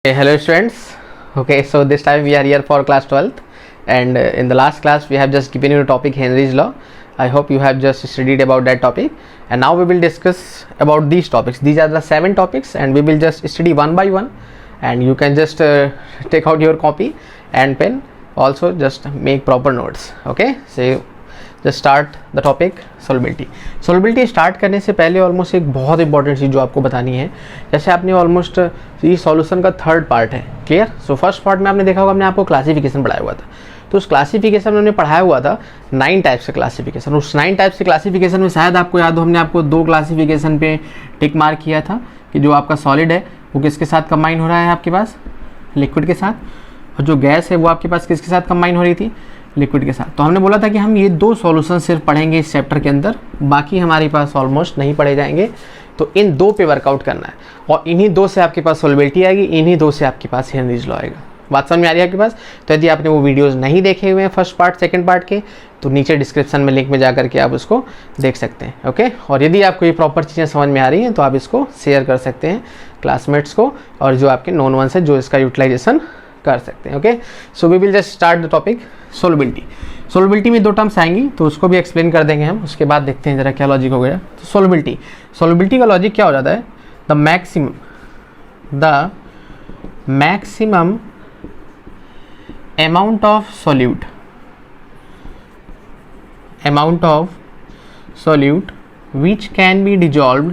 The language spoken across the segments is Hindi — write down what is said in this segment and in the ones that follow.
Hello students. Okay, so this time we are here for class 12th, and in the last class we have just given you a topic Henry's law. I hope you have just studied about that topic, and now we will discuss about these topics. These are the 7 topics and we will just study one by one, and you can just take out your copy and pen, also just make proper notes. Okay, so just start the topic solubility. Solubility start करने से पहले ऑलमोस्ट एक बहुत इंपॉर्टेंट चीज़ जो आपको बतानी है. जैसे आपने ऑलमोस्ट ये सॉल्यूशन का थर्ड पार्ट है, क्लियर. सो फर्स्ट पार्ट में आपने देखा होगा, हमने आपको क्लासिफिकेशन पढ़ाया हुआ था. तो उस क्लासिफिकेशन में हमने पढ़ाया हुआ था 9 टाइप्स से क्लासिफिकेशन. उस 9 टाइप्स से क्लासिफिकेशन में शायद आपको याद हो, हमने आपको 2 क्लासिफिकेशन पे टिक मार्क किया था कि जो आपका सॉलिड है वो किसके साथ कंबाइन हो रहा है, आपके पास लिक्विड के साथ, और जो गैस है वो आपके पास किसके साथ कंबाइन हो रही थी, लिक्विड के साथ. तो हमने बोला था कि हम ये 2 सॉल्यूशन सिर्फ पढ़ेंगे इस चैप्टर के अंदर, बाकी हमारे पास ऑलमोस्ट नहीं पढ़े जाएंगे. तो इन 2 पे वर्कआउट करना है, और इन्हीं 2 से आपके पास सोलबिलिटी आएगी, इन्हीं 2 से आपके पास हेनरीज लॉ आएगा. बात समझ में आ रही है आपके पास. तो यदि आपने वो वीडियोस नहीं देखे हुए हैं फर्स्ट पार्ट सेकंड पार्ट के, तो नीचे डिस्क्रिप्शन में लिंक में जा करके आप उसको देख सकते हैं. ओके, और यदि आपको ये प्रॉपर चीज़ें समझ में आ रही हैं तो आप इसको शेयर कर सकते हैं क्लासमेट्स को, और जो आपके नॉन वंस है जो इसका यूटिलाइजेशन कर सकते हैं. Okay, so we will just start the topic solubility. Solubility में 2 टर्म्स आएंगी, तो उसको भी एक्सप्लेन कर देंगे हम. उसके बाद देखते हैं जरा क्या लॉजिक हो गया. तो सोलबिलिटी का लॉजिक क्या हो जाता है, the maximum amount of solute which can be dissolved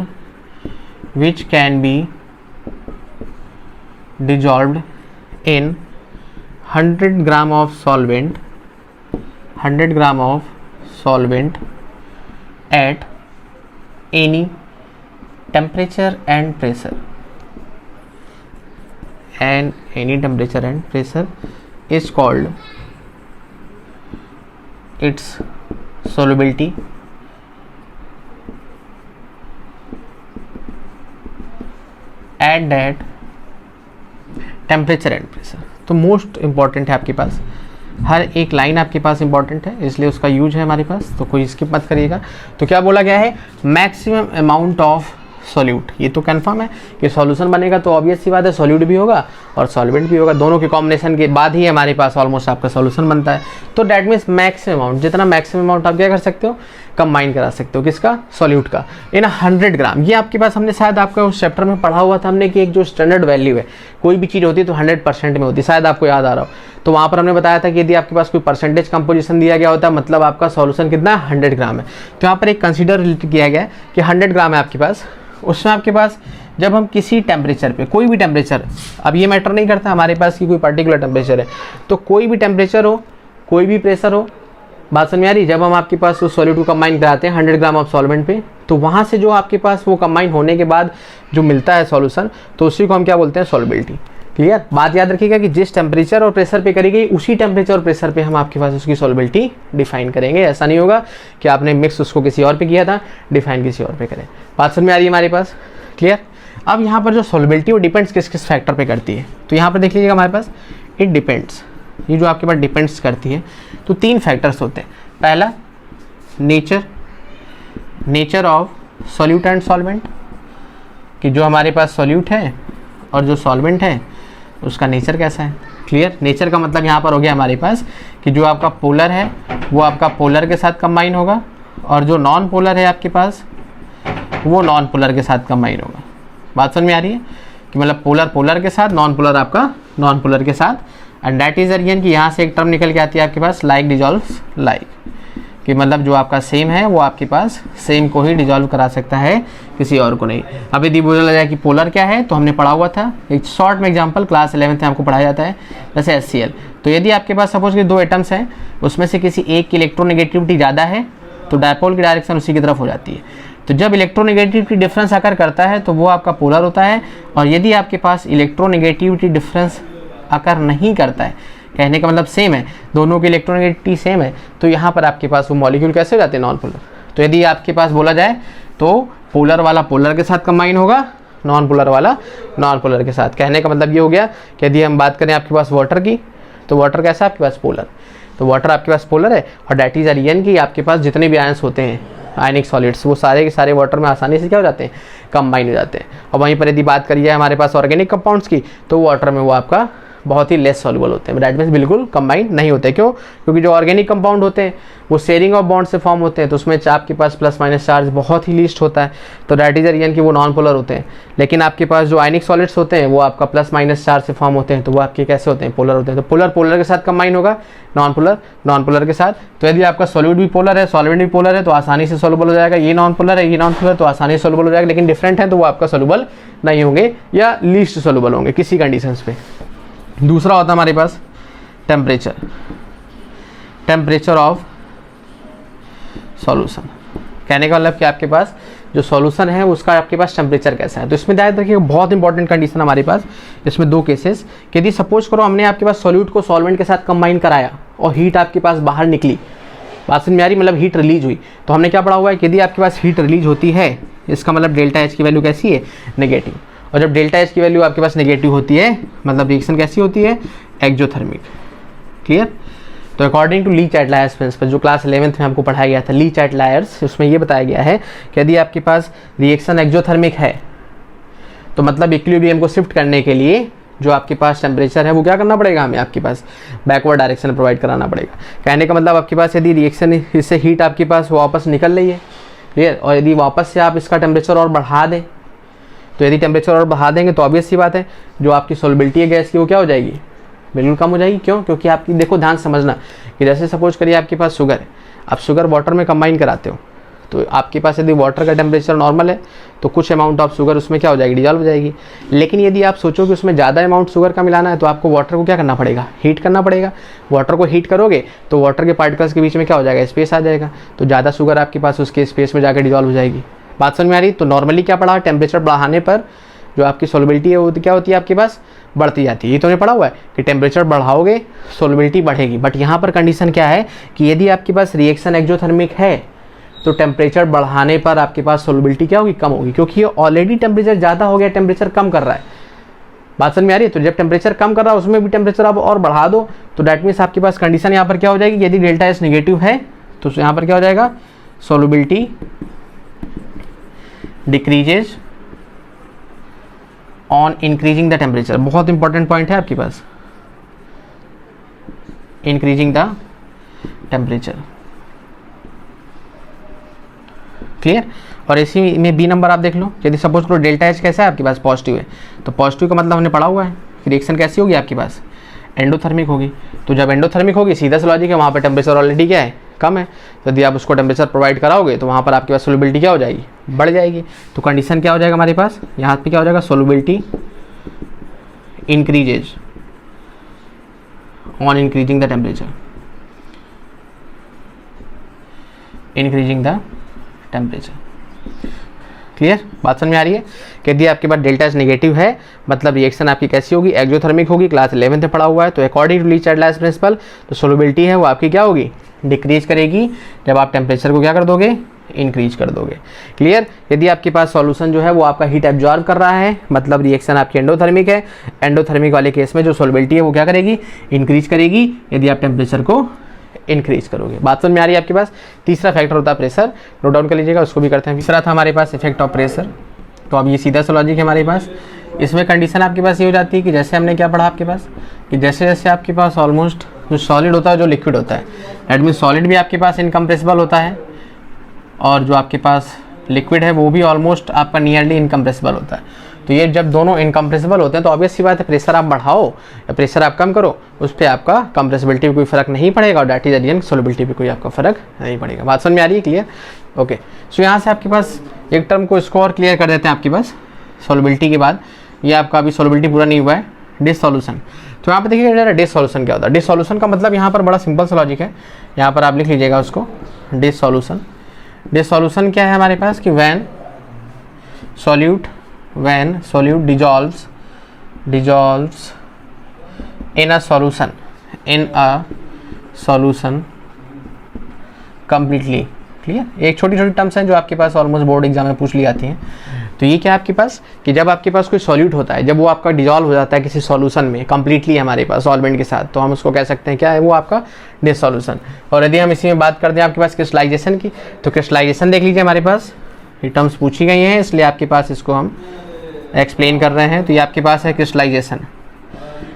in 100 gram of solvent at any temperature and pressure, is called its solubility at that temperature and pressure. तो मोस्ट इंपॉर्टेंट है आपके पास, हर एक लाइन आपके पास इंपॉर्टेंट है, इसलिए उसका यूज है हमारे पास, तो कोई स्किप मत करिएगा. तो क्या बोला गया है, मैक्सिमम अमाउंट ऑफ सॉल्यूट. ये तो कंफर्म है कि सॉल्यूशन बनेगा तो ऑब्वियस सी बात है सॉल्यूट भी होगा और सॉल्वेंट भी होगा, दोनों के कॉम्बिनेशन के बाद ही हमारे पास ऑलमोस्ट आपका सॉल्यूशन बनता है. तो डैट मीन्स मैक्सिमम अमाउंट, जितना मैक्सिमम अमाउंट आप क्या कर सकते हो, कंबाइन करा सकते हो, किसका, सॉल्यूट का, इन 100 ग्राम. ये आपके पास हमने शायद आपका उस चैप्टर में पढ़ा हुआ था हमने कि एक जो स्टैंडर्ड वैल्यू है, कोई भी चीज़ होती है तो 100% में होती है, शायद आपको याद आ रहा हो. तो वहाँ पर हमने बताया था कि यदि आपके पास कोई परसेंटेज कंपोजिशन दिया गया होता है, मतलब आपका सॉल्यूशन कितना, 100 ग्राम है. तो यहाँ पर एक कंसिडर किया गया कि 100 ग्राम है आपके पास. उसमें आपके पास जब हम किसी टेम्परेचर पे, कोई भी टेम्परेचर, अब ये मैटर नहीं करता हमारे पास कि कोई पर्टिकुलर टेम्परेचर है, तो कोई भी टेम्परेचर हो, कोई भी प्रेशर हो, बात समझ में आ रही. जब हम आपके पास उस सॉल्यूट को कंबाइन कराते हैं 100 ग्राम ऑफ सॉल्वेंट पे, तो वहाँ से जो आपके पास वो कंबाइन होने के बाद जो मिलता है सॉल्यूशन, तो उसी को हम क्या बोलते हैं, सॉल्युबिलिटी. क्लियर. बात याद रखिएगा कि जिस टेम्परेचर और प्रेशर पे करी गई, उसी टेम्परेचर और प्रेशर पे हम आपके पास उसकी सॉल्युबिलिटी डिफाइन करेंगे. ऐसा नहीं होगा कि आपने मिक्स उसको किसी और पे किया था, डिफाइन किसी और पे करें. बात समझ में आ रही है हमारे पास, क्लियर. अब यहाँ पर जो सॉल्युबिलिटी वो डिपेंड्स किस किस फैक्टर पे करती है, तो यहाँ पर देख लीजिएगा हमारे पास इट डिपेंड्स. ये जो आपके पास डिपेंड्स करती है, तो 3 फैक्टर्स होते हैं. पहला nature of solute and solvent, कि जो हमारे पास सॉल्यूट है और जो सॉल्वेंट है उसका नेचर कैसा है. क्लियर. नेचर का मतलब यहाँ पर हो गया हमारे पास कि जो आपका पोलर है वो आपका पोलर के साथ कंबाइन होगा, और जो नॉन पोलर है आपके पास वो नॉन पोलर के साथ कंबाइन होगा. बात समझ में आ रही है कि मतलब पोलर पोलर के साथ, नॉन पोलर आपका नॉन पोलर के साथ. एंड दैट इज अगेन कि यहाँ से एक टर्म निकल के आती है आपके पास, लाइक डिजॉल्व्स लाइक, कि मतलब जो आपका सेम है वो आपके पास सेम को ही डिजॉल्व करा सकता है, किसी और को नहीं. अब यदि बोला जाए कि पोलर क्या है, तो हमने पढ़ा हुआ था एक शॉर्ट में एग्जांपल, क्लास 11th में आपको पढ़ाया जाता है, जैसे HCl. तो यदि आपके पास सपोज कि 2 एटम्स हैं, उसमें से किसी एक की इलेक्ट्रोनेगेटिविटी ज़्यादा है, तो डायपोल की डायरेक्शन उसी की तरफ हो जाती है. तो जब इलेक्ट्रोनेगेटिविटी डिफरेंस आकर करता है तो वो आपका पोलर होता है, और यदि आपके पास इलेक्ट्रोनेगेटिविटी डिफरेंस आकर नहीं करता है, कहने का मतलब सेम है, दोनों की इलेक्ट्रोनेगेटिविटी सेम है, तो यहाँ पर आपके पास वो मॉलिक्यूल कैसे हो जाते हैं, नॉन पोलर. तो यदि आपके पास बोला जाए तो पोलर वाला पोलर के साथ कंबाइन होगा, नॉन पोलर वाला नॉन पोलर के साथ. कहने का मतलब ये हो गया कि यदि हम बात करें आपके पास वाटर की, तो वाटर कैसा है आपके पास, पोलर. तो वाटर आपके पास पोलर है, और डैट इज रीजन कि आपके पास जितने भी आयंस होते हैं आयनिक सॉलिड्स, वो सारे के सारे वाटर में आसानी से क्या हो जाते हैं, कंबाइन हो जाते हैं। और वहीं पर यदि बात करिए हमारे पास ऑर्गेनिक कंपाउंड्स की, तो वाटर में वो आपका बहुत ही लेस सॉल्युबल होते हैं, दैट मीन्स बिल्कुल कंबाइन नहीं होते। क्यों? क्योंकि जो ऑर्गेनिक कंपाउंड होते हैं वो शेयरिंग ऑफ बॉन्ड से फॉर्म होते हैं, तो उसमें आपके पास प्लस माइनस चार्ज बहुत ही लीस्ट होता है, तो दैट इज रीजन कि वो नॉन पोलर होते हैं। लेकिन आपके पास जो आयनिक सॉलिड्स होते हैं वो आपका प्लस माइनस चार्ज से फॉर्म होते हैं, तो वो आपके कैसे होते हैं, पोलर होते हैं। तो पोलर पोलर के साथ कंबाइन होगा, नॉन पोलर के साथ। तो यदि आपका सॉलिड भी पोलर है, सॉल्वेंट भी पोलर है, तो आसानी से सोल्यूबल हो जाएगा। ये नॉन पोलर है, ये नॉन पोलर, तो आसानी से सोल्यूबल हो जाएगा। लेकिन डिफरेंट है तो वो आपका सोल्यूबल नहीं होंगे या लीस्ट सोल्यूबल होंगे किसी कंडीशंस पे। दूसरा होता है हमारे पास टेम्परेचर, टेम्परेचर ऑफ सॉल्यूशन। कहने का मतलब कि आपके पास जो सॉल्यूशन है उसका आपके पास टेम्परेचर कैसा है। तो इसमें ध्यान रखिए बहुत इंपॉर्टेंट कंडीशन हमारे पास, इसमें दो केसेस कि यदि सपोज करो हमने आपके पास सॉल्यूट को सॉल्वेंट के साथ कंबाइन कराया और हीट आपके पास बाहर निकली, बात समझ में आ रही, मतलब हीट रिलीज हुई। तो हमने क्या पढ़ा हुआ है कि यदि आपके पास हीट रिलीज होती है, इसका मतलब डेल्टा एच की वैल्यू कैसी है, नेगेटिव। और जब डेल्टा एच की वैल्यू आपके पास नेगेटिव होती है मतलब रिएक्शन कैसी होती है, एक्जोथर्मिक। क्लियर? तो अकॉर्डिंग टू ली-चाइटलायर्स प्रिंसिपल, जो क्लास 11th में हमको पढ़ाया गया था ली-चाइटलायर्स, उसमें ये बताया गया है कि यदि आपके पास रिएक्शन एक्जोथर्मिक है तो मतलब इक्विलिब्रियम को शिफ्ट करने के लिए जो आपके पास टेम्परेचर है वो क्या करना पड़ेगा, हमें आपके पास बैकवर्ड डायरेक्शन प्रोवाइड कराना पड़ेगा। कहने का मतलब आपके पास यदि रिएक्शन इससे हीट आपके पास वापस निकल रही है, क्लियर, और यदि वापस से आप इसका टेम्परेचर और बढ़ा दें, तो यदि टेम्परेचर और बढ़ा देंगे तो ऑब्वियस सी बात है जो आपकी सोल्युबिलिटी है गैस की वो क्या हो जाएगी, बिल्कुल कम हो जाएगी। क्यों? क्योंकि आपकी देखो ध्यान समझना कि जैसे सपोज करिए आपके पास शुगर है, आप शुगर वाटर में कंबाइन कराते हो, तो आपके पास यदि वाटर का टेम्परेचर नॉर्मल है तो कुछ अमाउंट ऑफ शुगर उसमें क्या हो जाएगी, डिजॉल्व हो जाएगी। लेकिन यदि आप सोचो कि उसमें ज़्यादा अमाउंट शुगर का मिलाना है तो आपको वाटर को क्या करना पड़ेगा, हीट करना पड़ेगा। वाटर को हीट करोगे तो वाटर के पार्टिकल्स के बीच में क्या हो जाएगा, स्पेस आ जाएगा, तो ज़्यादा शुगर आपके पास उसके स्पेस में जाकर डिजॉल्व हो जाएगी। बात समझ में आ रही? तो नॉर्मली क्या पढ़ा, टेम्परेचर बढ़ाने पर जो आपकी सोल्युबिलिटी है वो क्या होती है आपके पास, बढ़ती जाती है। ये तो नहीं पढ़ा हुआ है कि टेम्परेचर बढ़ाओगे सोल्युबिलिटी बढ़ेगी। बट यहाँ पर कंडीशन क्या है कि यदि आपके पास रिएक्शन एक्जोथर्मिक है तो टेम्परेचर बढ़ाने पर आपके पास सोल्युबिलिटी क्या होगी, कम होगी, क्योंकि ये ऑलरेडी टेम्परेचर ज़्यादा हो गया, टेम्परेचर कम कर रहा है। बात समझ में आ रही है? तो जब टेम्परेचर कम कर रहा है उसमें भी टेम्परेचर आप और बढ़ा दो तो डैट मीन्स आपके पास कंडीशन यहाँ पर क्या हो जाएगी, यदि डेल्टा एस नेगेटिव है तो यहाँ पर क्या हो जाएगा, solubility decreases on increasing the temperature. बहुत इंपॉर्टेंट पॉइंट है आपके पास, इंक्रीजिंग द टेम्परेचर। क्लियर? और इसी में बी नंबर आप देख लो, यदि सपोज करो डेल्टा एच कैसा है आपके पास, पॉजिटिव है, तो पॉजिटिव का मतलब हमने पढ़ा हुआ है कि रिएक्शन कैसी होगी आपके पास, एंडोथर्मिक होगी। तो जब एंडोथर्मिक होगी सीधा सा लॉजिक है, वहाँ पर टेम्परेचर ऑलरेडी क्या है, कम है, तो यदि आप उसको टेम्परेचर प्रोवाइड कराओगे तो वहाँ पर आपके पास सोल्युबिलिटी क्या हो जाएगी, बढ़ जाएगी। तो कंडीशन क्या हो जाएगा हमारे पास, यहाँ पे क्या हो जाएगा, solubility increases on increasing the temperature, increasing the temperature. Clear? बात समझ में आ रही है कि यदि आपके पास डेल्टा एच नेगेटिव है मतलब रिएक्शन आपकी कैसी होगी, एक्जोथर्मिक होगी, क्लास 11th में पढ़ा हुआ है। तो अकॉर्डिंग टू ली-चाइटलायर्स प्रिंसिपल तो सोल्युबिलिटी है वो आपकी क्या होगी, डिक्रीज करेगी जब आप टेम्परेचर को क्या कर दोगे, इंक्रीज कर दोगे। क्लियर? यदि आपके पास सॉल्यूशन जो है वो आपका हीट एब्जॉर्ब कर रहा है मतलब रिएक्शन आपकी एंडोथर्मिक है, एंडोथर्मिक वाले केस में जो सोल्युबिलिटी है वो क्या करेगी, इंक्रीज करेगी यदि आप टेम्परेचर को इंक्रीज करोगे। बात समझ में आ रही है आपके पास? तीसरा फैक्टर होता है प्रेशर, नोट डाउन कर लीजिएगा, उसको भी करते हैं। तीसरा था हमारे पास इफेक्ट ऑफ प्रेशर। तो अब ये सीधा सा लॉजिक है हमारे पास। इसमें कंडीशन आपके पास ये हो जाती है कि जैसे हमने क्या पढ़ा आपके पास कि जैसे जैसे आपके पास ऑलमोस्ट जो सॉलिड होता है जो लिक्विड होता है, दैट मीन्स सॉलिड भी आपके पास इनकम्प्रेसिबल होता है और जो आपके पास लिक्विड है वो भी ऑलमोस्ट आपका नियरली इनकम्प्रेसिबल होता है। तो ये जब दोनों इनकम्प्रेसिबल होते हैं तो ऑब्वियस सी बात है प्रेशर आप बढ़ाओ या प्रेशर आप कम करो उस पर आपका कंप्रेसिबिलिटी पे कोई फर्क नहीं पड़ेगा और डैट इज रीजन सोल्युबिलिटी पे कोई आपका फर्क नहीं पड़ेगा। बात समझ में आ रही है? क्लियर? ओके। सो यहाँ से आपके पास एक टर्म को इसको और क्लियर कर देते हैं आपके पास सोल्युबिलिटी के बाद। ये आपका अभी सोल्युबिलिटी पूरा नहीं हुआ है, डिसोल्यूशन। तो यहाँ पे देखिए डिसोल्यूशन क्या होता है। डिसोल्यूशन का मतलब यहाँ पर बड़ा सिंपल सा लॉजिक है, यहाँ पर आप लिख लीजिएगा उसको, डिसोल्यूशन। डिसोल्यूशन क्या है हमारे पास कि when solute dissolves in a solution completely। Clear? एक छोटी छोटी टर्म्स हैं जो आपके पास ऑलमोस्ट बोर्ड एग्जाम में पूछ ली जाती हैं। तो ये क्या है आपके पास कि जब आपके पास कोई सॉल्यूट होता है, जब वो आपका डिजॉल्व हो जाता है किसी सॉल्यूशन में कंप्लीटली हमारे पास सॉल्वेंट के साथ, तो हम उसको कह सकते हैं क्या है, वो आपका डिसॉल्यूशन। और यदि हम इसी में बात करते हैं आपके पास क्रिस्टलाइजेशन की, तो क्रिस्टलाइजेशन देख लीजिए, हमारे पास ये टर्म्स पूछी गई हैं, इसलिए आपके पास इसको हम एक्सप्लेन कर रहे हैं। तो ये आपके पास है क्रिस्टलाइजेशन।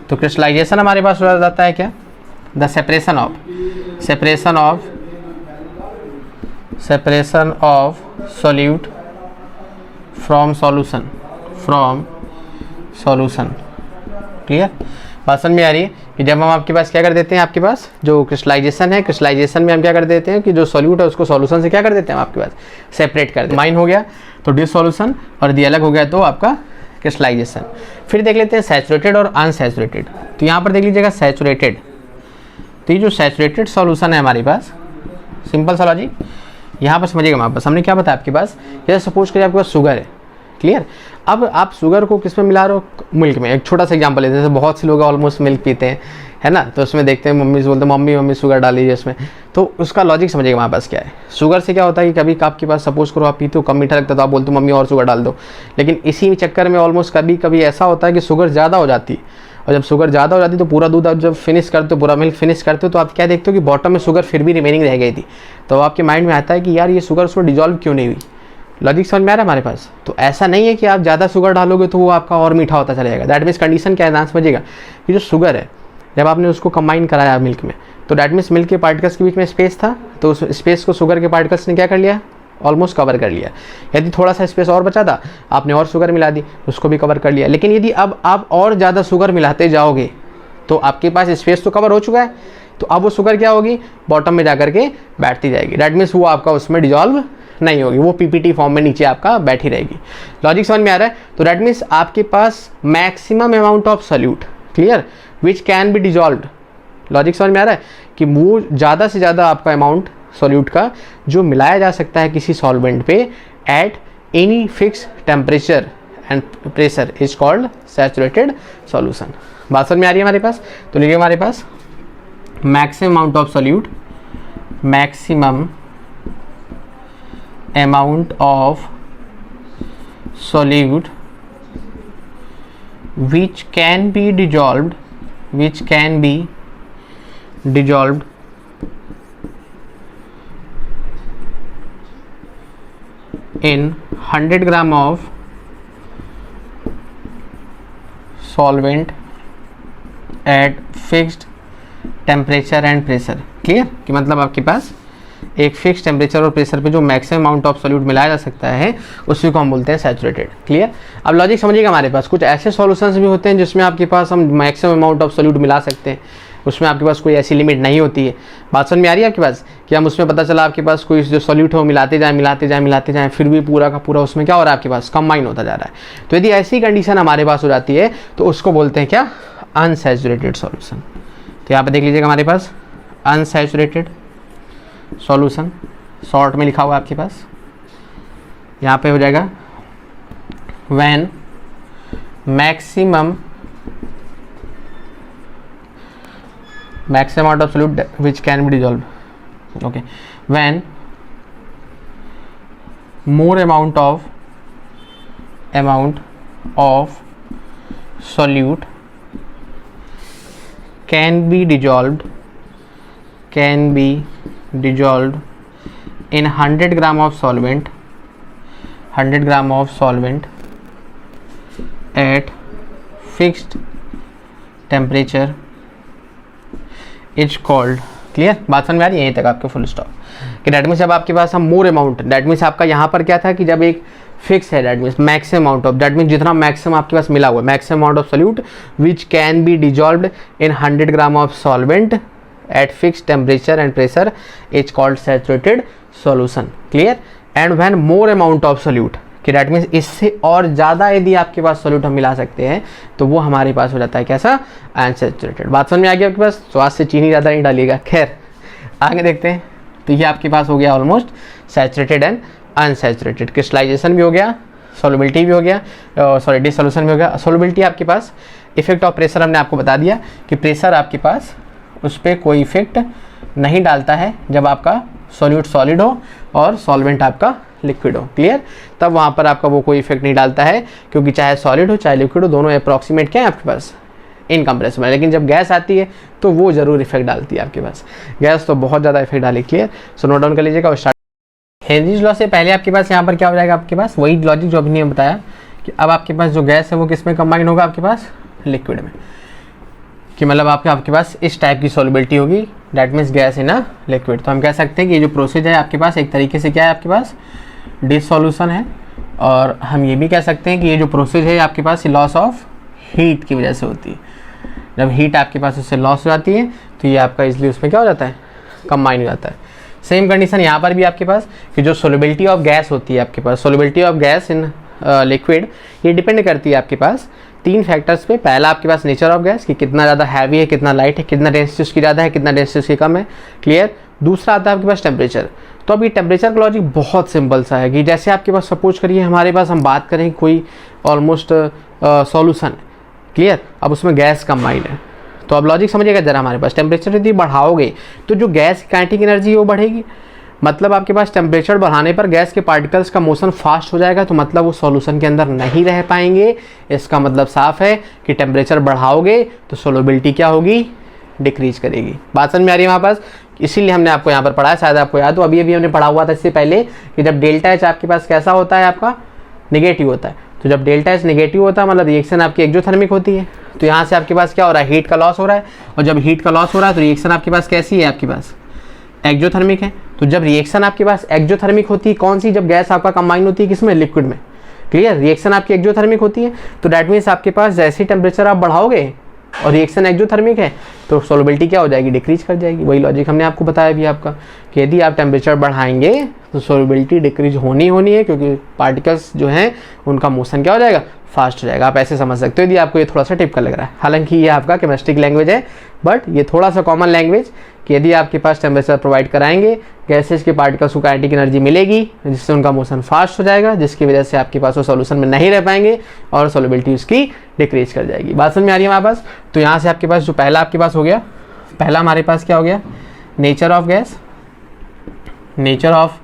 तो क्रिस्टलाइजेशन हमारे पास हो जाता है क्या, the separation of solute from solution. Clear, बात समझ में आ रही है कि जब हम आपके पास क्या कर देते हैं, आपके पास जो क्रिस्टलाइजेशन है, क्रिस्टलाइजेशन में हम क्या कर देते हैं कि जो सॉल्यूट है उसको सॉल्यूशन से क्या कर देते हैं, आपके पास सेपरेट कर देते हैं। माइन हो गया तो डिसॉल्यूशन, और दी अलग हो गया तो आपका क्रिस्टलाइजेशन। फिर देख लेते हैं सैचुरेटेड और अनसैचुरेटेड। तो यहाँ पर देख लीजिएगा सैचुरेटेड, तो ये जो सैचुरेटेड सॉल्यूशन है हमारे पास, सिंपल सा लॉजिक यहाँ पर समझिएगा। हमारे पास हमने क्या बताया आपके पास, जैसे सपोज करिए आपके पास शुगर है, क्लियर। अब आप शुगर को किस में मिला रहे हो, मिल्क में। एक छोटा सा एग्जांपल लेते हैं, जैसे बहुत से लोग ऑलमोस्ट मिल्क पीते हैं, है ना, तो उसमें देखते हैं मम्मी से बोलते हैं मम्मी शुगर डालिए इसमें। तो उसका लॉजिक समझिएगा हमारे पास क्या है। शुगर से क्या होता है कि कभी आपके पास सपोज करो आप पीते हो, कम मीठा लगता है तो आप बोलते हो मम्मी और शुगर डाल दो, लेकिन इसी चक्कर में ऑलमोस्ट कभी कभी ऐसा होता है कि शुगर ज़्यादा हो जाती है, और जब शुगर ज़्यादा हो जाती है तो पूरा दूध आप जब फिनिश करते हो, पूरा मिल्क फिनिश करते हो, तो आप क्या देखते हो कि बॉटम में शुगर फिर भी रिमेनिंग रह गई थी। तो आपके माइंड में आता है कि यार ये शुगर उसमें डिजॉल्व क्यों नहीं हुई। लॉजिक समझ में आ रहा है हमारे पास। तो ऐसा नहीं है कि आप ज़्यादा शुगर डालोगे तो वो आपका और मीठा होता चला जाएगा। दैट मीन्स कंडीशन क्या है, ध्यान समझिएगा कि जो शुगर है जब आपने उसको कंबाइन कराया मिल्क में, तो दैट मीन्स मिल्क के पार्टिकल्स के बीच में स्पेस था, तो उस स्पेस को शुगर के पार्टिकल्स ने क्या कर लिया, ऑलमोस्ट कवर कर लिया। यदि थोड़ा सा स्पेस और बचा था, आपने और शुगर मिला दी, उसको भी कवर कर लिया। लेकिन यदि अब आप और ज़्यादा शुगर मिलाते जाओगे तो आपके पास स्पेस तो कवर हो चुका है, तो अब वो शुगर क्या होगी, बॉटम में जाकर के बैठती जाएगी। दैट मीन्स वो आपका उसमें डिजॉल्व नहीं होगी, वो पीपीटी फॉर्म में नीचे आपका बैठी रहेगी। लॉजिक समझ में आ रहा है। तो दैट मीन्स आपके पास maximum amount of solute, clear, which can be dissolved. Logic समझ में आ रहा है कि वो ज़्यादा से ज़्यादा आपका अमाउंट सॉल्यूट का जो मिलाया जा सकता है किसी सॉल्वेंट पे at any fix temperature and pressure is called saturated solution. बात समझ में आ रही है हमारे पास। तो लिखिए हमारे पास maximum amount of solute, maximum amount of solute which can be dissolved in 100 gram of solvent at fixed temperature and pressure। Clear कि मतलब आपके पास एक फिक्स टेम्परेचर और प्रेशर पे जो मैक्सिमम अमाउंट ऑफ सॉल्यूट मिलाया जा सकता है उसी को हम बोलते हैं सैचुरेटेड। क्लियर। अब लॉजिक समझिएगा, हमारे पास कुछ ऐसे सॉल्यूशंस भी होते हैं जिसमें आपके पास हम मैक्सिमम अमाउंट ऑफ सॉल्यूट मिला सकते हैं, उसमें आपके पास कोई ऐसी लिमिट नहीं होती है। बात समझ में आ रही है आपके पास कि हम उसमें पता चला आपके पास कोई जो सॉल्यूट हो मिलाते जाएं फिर भी पूरा का पूरा उसमें क्या हो रहा है, आपके पास कंबाइन होता जा रहा है। तो यदि ऐसी कंडीशन हमारे पास हो जाती है तो उसको बोलते हैं क्या, अनसैचुरेटेड सॉल्यूशन। तो यहाँ पर देख लीजिएगा हमारे पास अनसैचुरेटेड सॉल्यूशन, शॉर्ट में लिखा हुआ है आपके पास, यहाँ पे हो जाएगा when maximum amount of solute which can be dissolved, okay, when more amount of solute can be dissolved in 100 gram of solvent at fixed temperature is called. Clear, बात समझ में आ रही है यहीं तक आपके फुल स्टॉप। कि डैट मीन्स जब आपके पास हम मोर अमाउंट, डैट मीन्स आपका यहाँ पर क्या था कि जब एक फिक्स है, that means maximum amount of, that means जितना मैक्सिमम आपके पास मिला हुआ है, maximum amount of solute which can be dissolved in 100 gram of solvent eight fix temperature and pressure is called saturated solution. Clear. And when more amount of solute, कि डैट मीन्स इससे और ज़्यादा यदि आपके पास सोल्यूट हम मिला सकते हैं तो वो हमारे पास हो जाता है कैसा, अनसैचुरेटेड। बात समझ में आ गई आपके पास। स्वाद से चीनी ज़्यादा नहीं डालिएगा। खैर आगे देखते हैं। तो ये आपके पास हो गया almost saturated and unsaturated. Crystallization भी हो गया, सॉल्युबिलिटी भी हो गया, सॉरी डिसॉल्यूशन भी हो गया। सॉल्युबिलिटी आपके पास इफेक्ट ऑफ प्रेशर हमने आपको बता दिया कि प्रेशर आपके पास उस पर कोई इफेक्ट नहीं डालता है जब आपका सॉल्यूट सॉलिड हो और सॉल्वेंट आपका लिक्विड हो, क्लियर, तब वहाँ पर आपका वो कोई इफेक्ट नहीं डालता है, क्योंकि चाहे सॉलिड हो चाहे लिक्विड हो दोनों अप्रॉक्सीमेट क्या है आपके पास, इनकम्प्रेसिबल है। लेकिन जब गैस आती है तो वो जरूर इफेक्ट डालती है आपके पास, गैस तो बहुत ज़्यादा इफेक्ट डाली, क्लियर। सो नोट डाउन कर लीजिएगा। स्टार्ट हेनरीज लॉ से पहले आपके पास यहाँ पर क्या हो जाएगा, आपके पास वही लॉजिक जो अभी ने बताया कि अब आपके पास जो गैस है वो किस में कंबाइन होगा, आपके पास लिक्विड में, कि मतलब आपके पास इस टाइप की सॉल्युबिलिटी होगी, that means gas in a liquid. तो हम कह सकते हैं कि ये जो प्रोसेस है आपके पास एक तरीके से क्या है, आपके पास डिसॉल्यूशन है, और हम ये भी कह सकते हैं कि ये जो प्रोसेस है आपके पास लॉस ऑफ हीट की वजह से होती है। जब हीट आपके पास उससे लॉस हो जाती है तो ये आपका इसलिए उसमें क्या हो जाता है, कंबाइन हो जाता है। सेम कंडीशन यहाँ पर भी आपके पास कि जो सोल्युबिलिटी ऑफ गैस होती है आपके पास, solubility of gas in liquid, ये डिपेंड करती है आपके पास 3 फैक्टर्स पे। पहला आपके पास नेचर ऑफ गैस, कि कितना ज़्यादा हैवी है, कितना लाइट है, कितना डेंसिटी उसकी ज़्यादा है, कितना डेंसिटी उसकी कम है, क्लियर। दूसरा आता है आपके पास टेम्परेचर। तो अब ये टेम्परेचर का लॉजिक बहुत सिंपल सा है कि जैसे आपके पास सपोज करिए हमारे पास हम बात करें कोई ऑलमोस्ट सॉल्यूशन, क्लियर, अब उसमें गैस कंबाइंड है, तो अब लॉजिक समझिएगा जरा, हमारे पास टेम्परेचर यदि बढ़ाओगे तो जो गैस की काइनेटिक एनर्जी है वो बढ़ेगी, मतलब आपके पास टेम्परेचर बढ़ाने पर गैस के पार्टिकल्स का मोशन फास्ट हो जाएगा, तो मतलब वो सॉल्यूशन के अंदर नहीं रह पाएंगे। इसका मतलब साफ है कि टेम्परेचर बढ़ाओगे तो सोल्युबिलिटी क्या होगी, डिक्रीज करेगी। बात समझ में आ रही है हमारे पास, इसीलिए हमने आपको यहाँ पर पढ़ा है, शायद आपको याद हो, अभी हमने पढ़ा हुआ था इससे पहले कि जब डेल्टा एच आपके पास कैसा होता है, आपका निगेटिव होता है। तो जब डेल्टा एच निगेटिव होता है मतलब रिएक्शन आपकी एक्सोथर्मिक होती है, तो यहाँ से आपके पास क्या हो रहा है, हीट का लॉस हो रहा है, और जब हीट का लॉस हो रहा है तो रिएक्शन आपके पास कैसी है, आपके पास एक्सोथर्मिक है। तो जब रिएक्शन आपके पास एक्सोथर्मिक होती है, कौन सी, जब गैस आपका कंबाइन होती है किसमें, लिक्विड में, क्लियर, रिएक्शन आपकी एक्सोथर्मिक होती है। तो दैट मीन्स आपके पास जैसे टेम्परेचर आप बढ़ाओगे और रिएक्शन एक्सोथर्मिक है तो सोल्युबिलिटी क्या हो जाएगी, डिक्रीज कर जाएगी। वही लॉजिक हमने आपको बताया भी आपका कि यदि आप टेम्परेचर बढ़ाएंगे तो सोल्युबिलिटी डिक्रीज होनी है, क्योंकि पार्टिकल्स जो हैं उनका मोशन क्या हो जाएगा, फास्ट हो जाएगा। आप ऐसे समझ सकते हो यदि आपको ये थोड़ा सा टिपिकल लग रहा है। हालांकि ये आपका केमिस्ट्रिक लैंग्वेज है, बट ये थोड़ा सा कॉमन लैंग्वेज कि यदि आपके पास टेम्परेचर प्रोवाइड कराएंगे, गैसेज के पार्टिकल्स को काइनेटिक एनर्जी मिलेगी जिससे उनका मोशन फास्ट हो जाएगा, जिसकी वजह से आपके पास वो सॉल्यूशन में नहीं रह पाएंगे और सोल्युबिलिटी उसकी डिक्रीज कर जाएगी। बात समझ में आ रही है हमारे पास। तो यहाँ से आपके पास जो पहला आपके पास हो गया, पहला हमारे पास क्या हो गया, nature of gas, nature of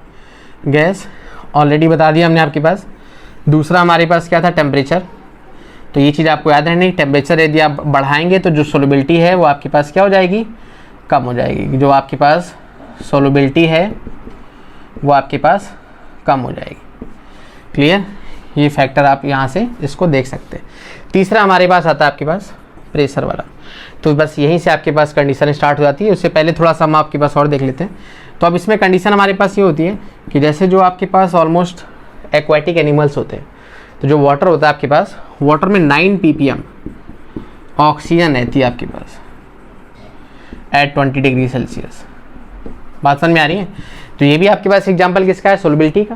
gas already बता दिया हमने आपके पास। दूसरा हमारे पास क्या था, टेम्परेचर। तो ये चीज़ आपको याद रहनी, टेम्परेचर यदि आप बढ़ाएंगे तो जो सोल्युबिलिटी है वो आपके पास क्या हो जाएगी, कम हो जाएगी। जो आपके पास सोल्युबिलिटी है वो आपके पास कम हो जाएगी, क्लियर। ये फैक्टर आप यहाँ से इसको देख सकते हैं। तीसरा हमारे पास आता है आपके पास प्रेशर वाला। तो बस यहीं से आपके पास कंडीशन स्टार्ट हो जाती है। उससे पहले थोड़ा सा हम आपके पास और देख लेते हैं। तो अब इसमें कंडीशन हमारे पास ये होती है कि जैसे जो आपके पास ऑलमोस्ट एक्वाटिक एनिमल्स होते हैं, तो जो वाटर होता है आपके पास, वाटर में 9 ppm ऑक्सीजन रहती है आपके पास एट 20 डिग्री सेल्सियस। बात समझ में आ रही है। तो ये भी आपके पास एग्जांपल किसका है, सोल्युबिलिटी का।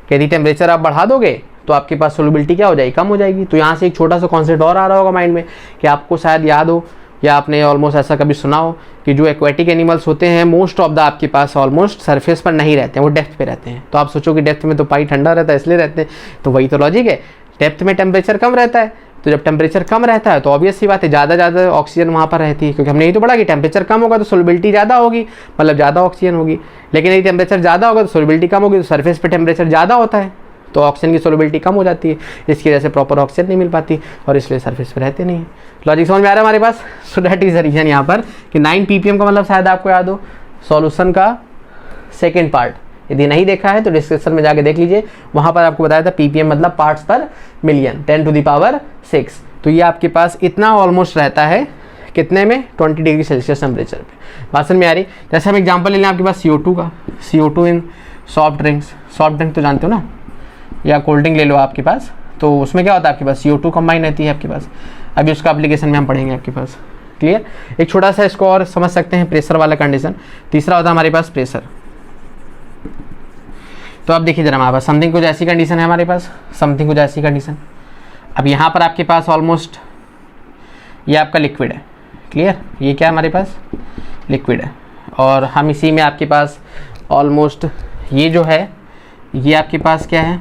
कि यदि टेम्परेचर आप बढ़ा दोगे तो आपके पास सोल्युबिलिटी क्या हो जाएगी, कम हो जाएगी। तो यहाँ से एक छोटा सा कॉन्सेप्ट और आ रहा होगा माइंड में कि आपको शायद याद हो या आपने ऑलमोस्ट ऐसा कभी सुना हो कि जो एक्वेटिक एनिमल्स होते हैं मोस्ट ऑफ द आपके पास ऑलमोस्ट सरफेस पर नहीं रहते हैं, वो डेप्थ पे रहते हैं। तो आप सोचो कि डेप्थ में तो पानी ठंडा रहता है इसलिए रहते हैं, तो वही तो लॉजिक है। डेप्थ में टेम्परेचर कम रहता है, तो जब टेम्परेचर कम रहता है तो ऑब्वियस सी बात है ज़्यादा ऑक्सीजन वहाँ पर रहती है, क्योंकि हमने यही तो पढ़ा कि टेम्परेचर कम होगा तो सोल्युबिलिटी ज़्यादा होगी, मतलब ज़्यादा ऑक्सीजन होगी। लेकिन यदि टेम्परेचर ज़्यादा होगा तो सोल्युबिलिटी कम होगी, तो सरफेस पे टेम्परेचर ज़्यादा होता है तो ऑक्सीजन की सोल्युबिलिटी कम हो जाती है, जिसकी वजह से प्रॉपर ऑक्सीजन नहीं मिल पाती और इसलिए सरफेस पे रहते नहीं है। लॉजिक समझ में आ रहा है हमारे पास। So that is the reason यहाँ पर कि 9 ppm का मतलब शायद आपको याद हो सॉल्यूशन का सेकेंड पार्ट। यदि नहीं देखा है तो डिस्क्रिप्शन में जाके देख लीजिए, वहाँ पर आपको बताया था ppm मतलब पार्ट्स पर मिलियन 10⁶। तो ये आपके पास इतना ऑलमोस्ट रहता है कितने में, 20 डिग्री सेल्सियस टेम्परेचर पे। बात समझ में आ रही। जैसे हम एग्जाम्पल ले लें आपके पास CO2 का, CO2 इन सॉफ्ट ड्रिंक्स। सॉफ्ट ड्रिंक तो जानते हो ना, या कोल्ड ड्रिंक ले लो आपके पास, तो उसमें क्या होता है आपके पास CO2 कंबाइन रहती है आपके पास। अभी उसका एप्लीकेशन में हम पढ़ेंगे आपके पास, क्लियर। एक छोटा सा इसको और समझ सकते हैं, प्रेशर वाला कंडीशन। तीसरा होता है हमारे पास प्रेशर। तो अब देखिए जरा हमारे पास समथिंग कुछ ऐसी कंडीशन है हमारे पास, समथिंग कुछ ऐसी कंडीशन। अब यहाँ पर आपके पास ऑलमोस्ट ये आपका लिक्विड है, क्लियर। ये क्या है हमारे पास, लिक्विड है, और हम इसी में आपके पास ऑलमोस्ट ये जो है ये आपके पास क्या है,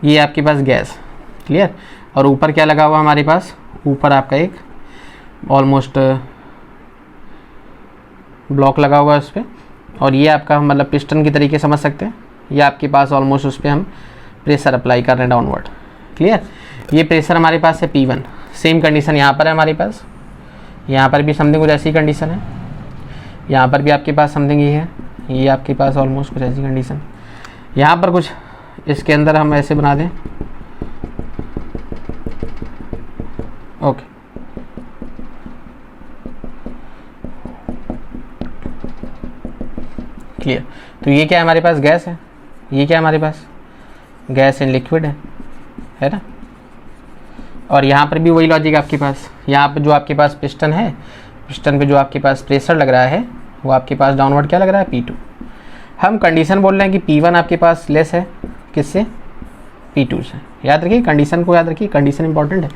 ये आपके पास गैस, क्लियर। और ऊपर क्या लगा हुआ हमारे पास, ऊपर आपका एक ऑलमोस्ट ब्लॉक लगा हुआ है उस पर, और ये आपका मतलब पिस्टन की तरीके समझ सकते हैं, ये आपके पास ऑलमोस्ट उस पर हम प्रेशर अप्लाई कर रहे हैं डाउनवर्ड। क्लियर, ये प्रेशर हमारे पास है P1। सेम कंडीशन यहाँ पर है हमारे पास, यहाँ पर भी समथिंग कुछ ऐसी कंडीशन है, यहाँ पर भी आपके पास समथिंग ये है, ये आपके पास ऑलमोस्ट कुछ ऐसी कंडीशन, यहाँ पर कुछ इसके अंदर हम ऐसे बना दें। Okay, clear. तो ये क्या है हमारे पास, गैस है, ये क्या है हमारे पास, गैस इन लिक्विड है ना। और यहाँ पर भी वही लॉजिक आपके पास, यहाँ पर जो आपके पास पिस्टन है, पिस्टन पे जो आपके पास प्रेशर लग रहा है वो आपके पास डाउनवर्ड क्या लग रहा है, P2। हम कंडीशन बोल रहे हैं कि P1 आपके पास लेस है किससे, P2 से। याद रखिए कंडीशन को, याद रखिए कंडीशन इंपॉर्टेंट है।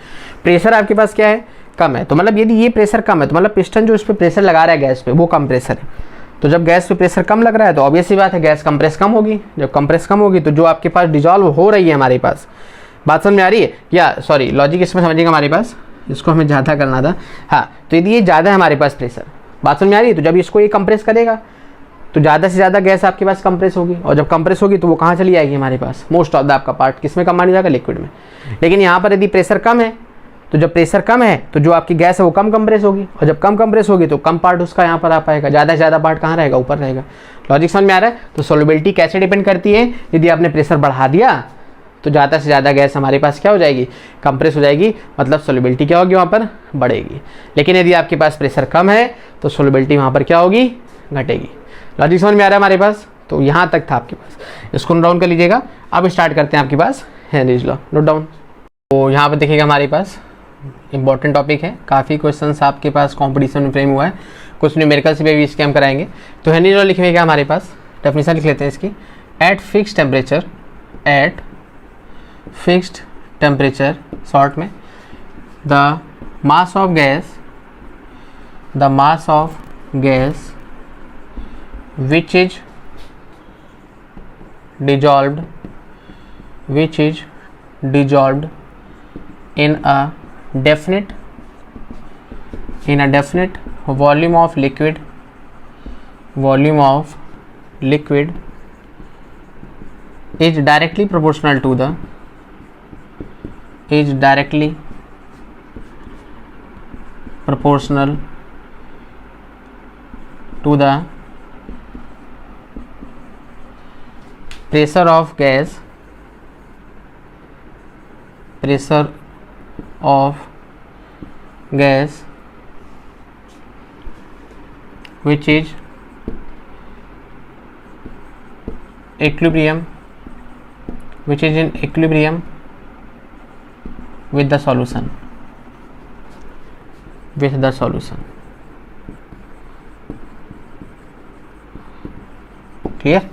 प्रेशर आपके पास क्या है, कम है, तो मतलब यदि ये प्रेशर कम है तो मतलब पिस्टन जो इस पर प्रेशर लगा रहा है गैस पे वो कम प्रेशर है। तो जब गैस पे प्रेशर कम लग रहा है तो ऑब्वियस सी बात है गैस कंप्रेस कम होगी। जब कंप्रेस कम होगी तो जो आपके पास डिजॉल्व हो रही है हमारे पास, बात समझ में आ रही है, या सॉरी लॉजिक इसमें समझिएगा हमारे पास, इसको हमें ज़्यादा करना था। हाँ, तो यदि ये ज़्यादा है हमारे पास प्रेशर, बात समझ में आ रही है, तो जब इसको ये कंप्रेस करेगा तो ज़्यादा से ज़्यादा गैस आपके पास कंप्रेस होगी, और जब कंप्रेस होगी तो वो कहाँ चली जाएगी हमारे पास, मोस्ट ऑफ द आपका पार्ट किस में कम मानी जाएगा, लिक्विड में। लेकिन यहाँ पर यदि प्रेशर कम है तो जब प्रेशर कम है तो जो आपकी गैस है वो कम कंप्रेस होगी, और जब कम कंप्रेस होगी तो कम पार्ट उसका यहाँ पर आ पाएगा, ज़्यादा से ज़्यादा पार्ट कहाँ रहेगा, ऊपर रहेगा। लॉजिक समझ में आ रहा है। तो सोल्युबिलिटी कैसे डिपेंड करती है, यदि आपने प्रेशर बढ़ा दिया तो ज़्यादा से ज़्यादा गैस हमारे पास क्या हो जाएगी, कंप्रेस हो जाएगी, मतलब सोल्युबिलिटी क्या होगी वहाँ पर, बढ़ेगी। लेकिन यदि आपके पास प्रेशर कम है तो सोल्युबिलिटी वहाँ पर क्या होगी, घटेगी। लॉजिक समझ में आ रहा है हमारे पास। तो यहाँ तक था आपके पास, इसको नोट डाउन कर लीजिएगा। अब स्टार्ट करते हैं आपके पास हेनरीज लॉ, नोट डाउन। तो यहाँ पर देखिएगा हमारे पास इंपॉर्टेंट टॉपिक है, काफ़ी क्वेश्चंस आपके पास कंपटीशन में फ्रेम हुआ है, कुछ न्यूमेरिकल से भी इसके हम कराएंगे। तो हेनरीज लॉ लिखेंगे क्या हमारे पास, डेफिनेशन लिख लेते हैं इसकी। At fixed temperature, at fixed temperature short में, the mass of gas, the mass of gas which is dissolved, which is dissolved in a definite volume of liquid, volume of liquid is directly proportional to the, is directly proportional to the pressure of gas, pressure of gas which is equilibrium, which is in equilibrium with the solution, with the solution। Clear,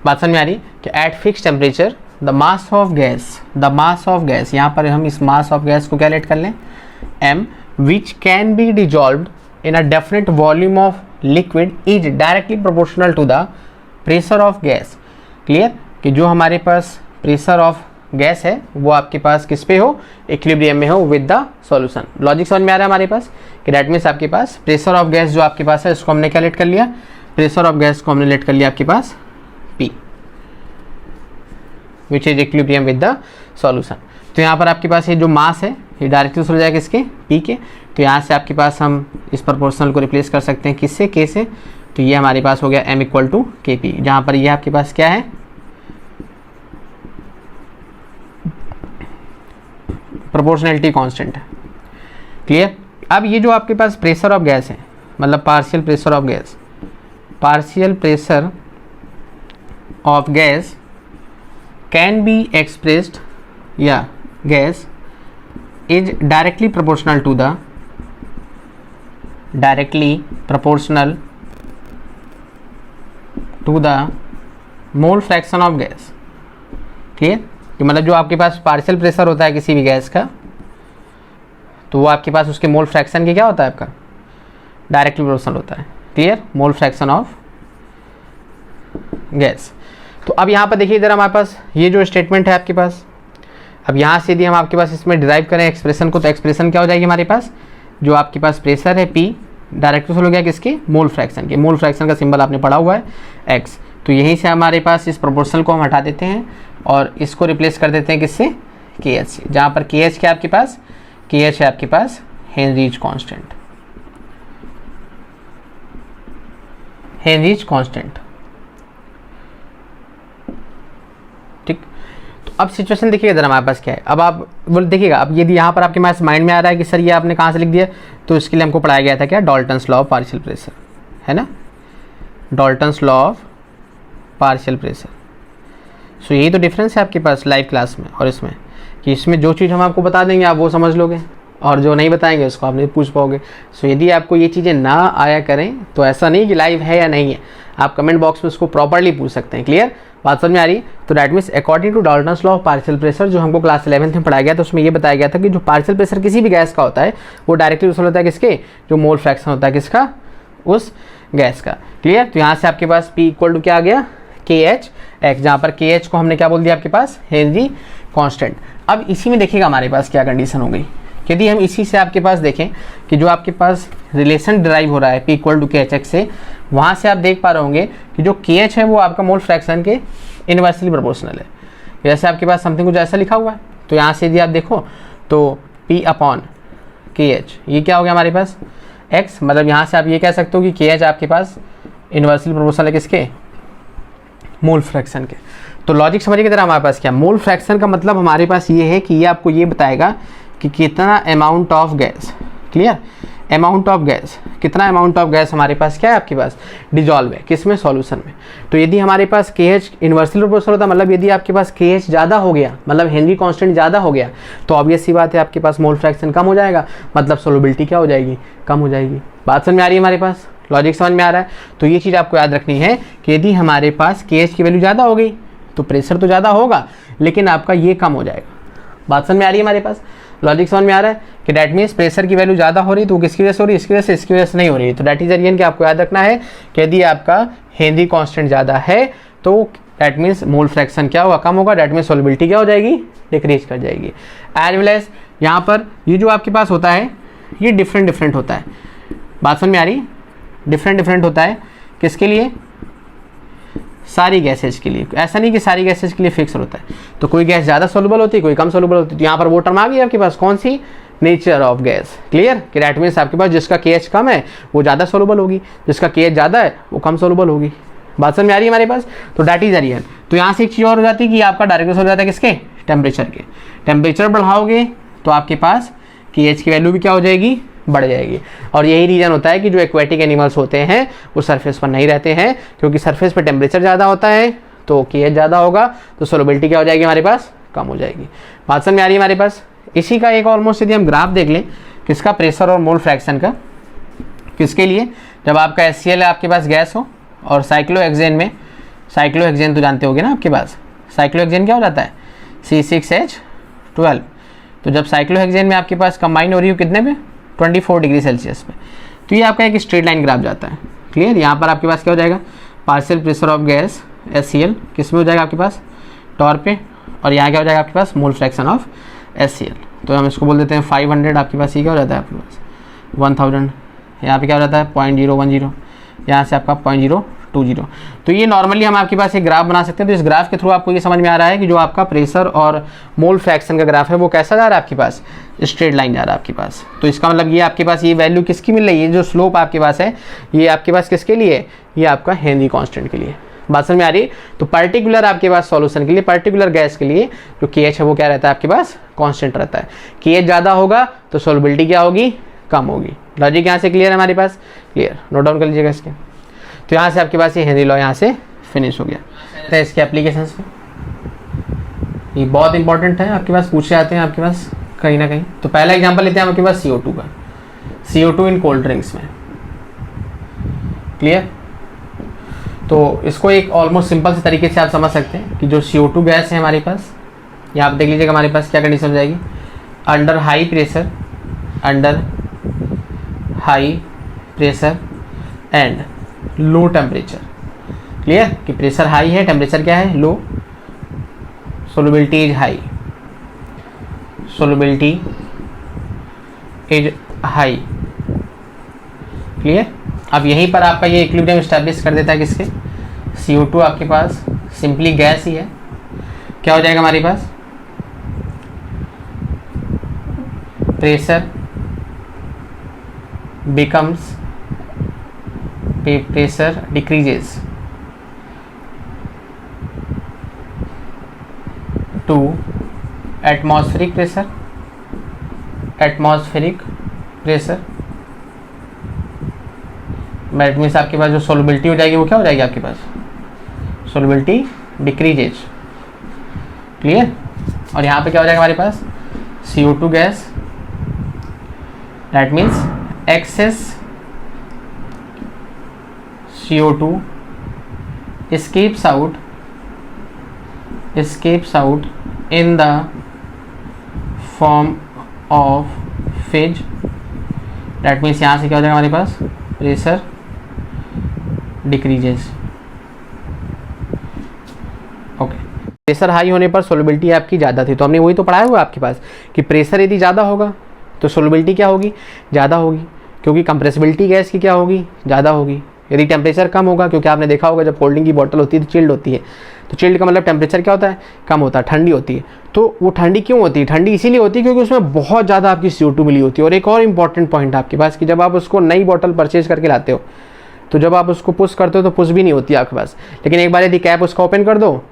बात समझ में आ रही कि eight fix temperature the mass of gas, the mass of gas, यहाँ पर हम इस मास ऑफ गैस को क्या लेट कर लें, m, which can be dissolved in a definite volume of liquid is directly proportional to the pressure of gas. Clear, कि जो हमारे पास प्रेशर ऑफ गैस है वो आपके पास किस पे हो, इक्विलिब्रियम में हो विद द सॉल्यूशन। लॉजिक समझ में आ रहा है हमारे पास कि दैट मीन्स आपके पास प्रेशर ऑफ गैस जो आपके पास है इसको हमने क्या लेट कर लिया, प्रेशर ऑफ गैस को हमने लेट कर लिया आपके पास P, which is equilibrium with the solution. तो यहाँ पर आपके पास ये जो मास है ये डायरेक्टली हो जाएगा किसके, P के। तो यहाँ से आपके पास हम इस प्रोपोर्शनल को रिप्लेस कर सकते हैं किससे, K से। तो ये हमारे पास हो गया M इक्वल टू KP, जहाँ पर ये आपके पास क्या है, प्रोपोर्शनैलिटी कांस्टेंट है। क्लियर। अब ये जो आपके पास प्रेशर ऑफ गैस है, मतलब partial pressure of gas, partial pressure of gas can be expressed, या gas is directly proportional to the, directly proportional to the mole fraction of gas. ठीक है, कि मतलब जो आपके पास पार्शियल प्रेशर होता है किसी भी गैस का, तो वो आपके पास उसके मोल फ्रैक्शन की क्या होता है, आपका डायरेक्टली प्रोपोर्शनल होता है। Clear, mole fraction of gas. तो अब यहाँ पर देखिए इधर हमारे पास ये जो स्टेटमेंट है आपके पास, अब यहाँ से यदि हम आपके पास इसमें डिराइव करें एक्सप्रेशन को, तो एक्सप्रेशन क्या हो जाएगी हमारे पास, जो आपके पास प्रेशर है P, डायरेक्ट सोल्यूशन हो गया किसके, मोल फ्रैक्शन के। मोल फ्रैक्शन का सिंबल आपने पढ़ा हुआ है x। तो यहीं से हमारे पास इस प्रोपोर्शनल को हम हटा देते हैं और इसको रिप्लेस कर देते हैं किससे, KH से, जहाँ पर KH क्या आपके पास, KH है आपके पास हेनरीज कांस्टेंट, हेनरीज कांस्टेंट। ठीक, तो अब सिचुएशन देखिएगा इधर हमारे पास क्या है। अब आप बोल देखिएगा, अब यदि यहाँ पर आपके पास माइंड में आ रहा है कि सर ये आपने कहाँ से लिख दिया, तो इसके लिए हमको पढ़ाया गया था क्या, Dalton's law of partial pressure, है ना, Dalton's law of partial pressure. So यही तो डिफरेंस है आपके पास लाइव क्लास में और इसमें, कि इसमें जो चीज़ हम आपको बता देंगे आप वो समझ लोगे, और जो नहीं बताएंगे उसको आप नहीं पूछ पाओगे। सो यदि आपको ये चीज़ें ना आया करें तो ऐसा नहीं कि लाइव है या नहीं है, आप कमेंट बॉक्स में उसको प्रॉपर्ली पूछ सकते हैं। क्लियर, बात समझ में आ रही है। तो that means according to Dalton's law of partial pressure जो हमको क्लास 11th में पढ़ाया गया था, उसमें ये बताया गया था कि जो पार्शियल प्रेशर किसी भी गैस का होता है वो डायरेक्टली यूजफुल होता है किसके, जो मोल फ्रैक्शन होता है किसका, उस गैस का। क्लियर, तो यहाँ से आपके पास P इक्वल टू क्या आ गया, KH x, जहाँ पर KH को हमने क्या बोल दिया आपके पास, हेनरी कांस्टेंट। अब इसी में देखिएगा हमारे पास क्या कंडीशन हो गई, यदि हम इसी से आपके पास देखें कि जो आपके पास रिलेशन डिराइव हो रहा है P equal to KH x से, वहाँ से आप देख पा रहे होंगे कि जो KH है वो आपका मोल फ्रैक्शन के इनवर्सली प्रोपोर्शनल है। जैसे आपके पास समथिंग कुछ ऐसा लिखा हुआ है, तो यहाँ से यदि आप देखो तो P अपॉन KH ये क्या हो गया हमारे पास x, मतलब यहाँ से आप ये कह सकते हो कि KH आपके पास इनवर्सली प्रोपोर्शनल है किसके, मोल फ्रैक्शन के। तो लॉजिक समझिए किधर हमारे पास क्या, मोल फ्रैक्शन का मतलब हमारे पास ये है कि ये आपको ये बताएगा कि कितना amount of gas, clear, amount of gas, कितना अमाउंट ऑफ गैस हमारे पास क्या है आपके पास, डिजॉल्व है किसमें, सॉल्यूशन में। तो यदि हमारे पास KH इनवर्सली प्रोपोर्शनल होता, मतलब यदि आपके पास KH ज़्यादा हो गया, मतलब हेनरी कांस्टेंट ज़्यादा हो गया, तो ऑब्वियस सी बात है आपके पास मोल फ्रैक्शन कम हो जाएगा, मतलब सोलबिलिटी क्या हो जाएगी, कम हो जाएगी। बात समझ में आ रही है हमारे पास, लॉजिक समझ में आ रहा है। तो ये चीज़ आपको याद रखनी है कि यदि हमारे पास KH की वैल्यू ज़्यादा हो गई तो प्रेशर तो ज़्यादा होगा लेकिन आपका ये कम हो जाएगा। बात समझ में आ रही है हमारे पास, लॉजिक समझ में आ रहा है कि डैट मीन्स प्रेशर की वैल्यू ज़्यादा हो रही तो किसकी वजह से हो रही है, इसकी वजह से, इसकी वजह से नहीं हो रही है। तो डैट इज रीजन कि आपको याद रखना है कि यदि आपका हेनरी कांस्टेंट ज़्यादा है तो डैट मीन्स मोल फ्रैक्शन क्या होगा, कम होगा, डैट मीन्स सोलबिलिटी क्या हो जाएगी, डिक्रीज कर जाएगी। एज वेल एज यहाँ पर ये जो आपके पास होता है ये डिफरेंट डिफरेंट होता है। बात समझ में आ रही, डिफरेंट डिफरेंट होता है किसके लिए, सारी गैसेज के लिए। ऐसा नहीं कि सारी गैसेज के लिए फिक्स होता है, तो कोई गैस ज़्यादा सोलबल होती है, कोई कम सोलबल होती है। तो यहाँ पर वो टर्म आ गई आपके पास कौन सी, नेचर ऑफ गैस। क्लियर, कि डैट मीन्स आपके पास जिसका KH कम है वो ज़्यादा सोलबल होगी, जिसका KH ज़्यादा है वो कम सोलबल होगी। बात समझ में आ रही है हमारे पास। तो डैट इज रियल। तो यहाँ से एक चीज़ और हो जाती है कि आपका डायरेक्ट हो जाता है किसके, टेम्परेचर के। टेम्परेचर बढ़ाओगे तो आपके पास KH की वैल्यू भी क्या हो जाएगी, बढ़ जाएगी। और यही रीज़न होता है कि जो एक्वेटिक एनिमल्स होते हैं वो सरफेस पर नहीं रहते हैं, क्योंकि सरफेस पर टेम्परेचर ज़्यादा होता है तो KH ज़्यादा होगा तो सोलबिलिटी क्या हो जाएगी हमारे पास, कम हो जाएगी। बात समझ में आ रही है हमारे पास। इसी का एक ऑलमोस्ट यदि हम ग्राफ देख लें किसका, प्रेशर और मोल फ्रैक्शन का, किसके लिए, जब आपका HCl आपके पास गैस हो और साइक्लोहेक्सेन में, साइक्लोहेक्सेन तो जानते होगे ना आपके पास, साइक्लोहेक्सेन क्या हो जाता है, C6H12। तो जब साइक्लोहेक्सेन में आपके पास कंबाइन हो रही हो कितने में, 24 डिग्री सेल्सियस पे, तो ये आपका एक स्ट्रेट लाइन ग्राफ जाता है। क्लियर, यहाँ पर आपके पास क्या हो जाएगा, partial pressure of gas HCl किस में हो जाएगा आपके पास, टॉर पे, और यहाँ क्या हो जाएगा आपके पास, मोल फ्रैक्शन ऑफ HCl। तो हम इसको बोल देते हैं 500, आपके पास ये क्या हो जाता है आपके पास 1000, यहाँ पे क्या हो जाता है 0.010, यहाँ से आपका 0.020। तो ये नॉर्मली हम आपके पास एक ग्राफ बना सकते हैं। तो इस ग्राफ के थ्रू आपको ये समझ में आ रहा है कि जो आपका प्रेशर और मोल फ्रैक्शन का ग्राफ है वो कैसा जा रहा है आपके पास, स्ट्रेट लाइन जा रहा है आपके पास। तो इसका मतलब ये आपके पास ये वैल्यू किसकी मिल रही है, जो स्लोप आपके पास है ये आपके पास किसके लिए है, ये आपका हेनरी कांस्टेंट के लिए। बात समझ में आ रही है। तो पर्टिकुलर आपके पास सॉल्यूशन के लिए, पर्टिकुलर गैस के लिए जो KH है वो क्या रहता है आपके पास, कांस्टेंट रहता है। KH ज़्यादा होगा तो सोलबिलिटी क्या होगी, कम होगी। लॉजिक यहाँ से क्लियर है हमारे पास, क्लियर, नोट डाउन कर लीजिएगा इसके। तो यहाँ से आपके पास ये हेनरी लॉ यहाँ से फिनिश हो गया। तो इसके एप्लीकेशंस में ये बहुत इंपॉर्टेंट है, आपके पास पूछे जाते हैं आपके पास कहीं ना कहीं। तो पहला एग्जांपल लेते हैं आपके पास CO2 का, CO2 इन कोल्ड ड्रिंक्स में। क्लियर, तो इसको एक ऑलमोस्ट सिंपल से तरीके से आप समझ सकते हैं कि जो CO2 गैस है हमारे पास, यहाँ आप देख लीजिएगा हमारे पास क्या कंडीशन हो जाएगी, under high pressure, under high pressure and low temperature. Clear, कि प्रेशर हाई है, टेम्परेचर क्या है, low, solubility is high, solubility is high. Clear. अब यहीं पर आपका ये इक्विलिब्रियम इस्टेब्लिश कर देता है किसके, CO2 आपके पास सिंपली गैस ही है, क्या हो जाएगा हमारे पास, pressure becomes, pressure decreases to atmospheric pressure, atmospheric pressure. That means आपके पास जो सोलबिलिटी हो जाएगी वो क्या हो जाएगी आपके पास, सोलबिलिटी डिक्रीजेज, क्लियर। और यहाँ पे क्या हो जाएगा हमारे पास, CO2 gas, that means excess CO2 escapes out in the form of phase, that means यहाँ से क्या हो जाएगा हमारे पास, pressure decreases. Okay, pressure high होने पर सोलबिलिटी आपकी ज़्यादा थी, तो हमने वही तो पढ़ाया हुआ आपके पास कि प्रेशर यदि ज़्यादा होगा तो सोलबिलिटी क्या होगी, ज़्यादा होगी, क्योंकि कंप्रेसिबिलिटी गैस की क्या होगी, ज़्यादा होगी। यदि टेम्परेचर कम होगा, क्योंकि आपने देखा होगा जब कोल्ड ड्रिंक की बोतल होती है तो चिल्ड होती है, तो चिल्ड का मतलब टेम्परेचर क्या होता है, कम होता है, ठंडी होती है। तो वो ठंडी क्यों होती है, ठंडी इसीलिए होती है क्योंकि उसमें बहुत ज़्यादा आपकी CO2 मिली होती है। और एक और इंपॉर्टेंट पॉइंट आपके पास कि जब आप उसको नई बोतल परचेज करके लाते हो तो जब आप उसको पुश करते हो तो पुश भी नहीं होती आपके पास, लेकिन एक बार यदि कैप उसका ओपन कर दो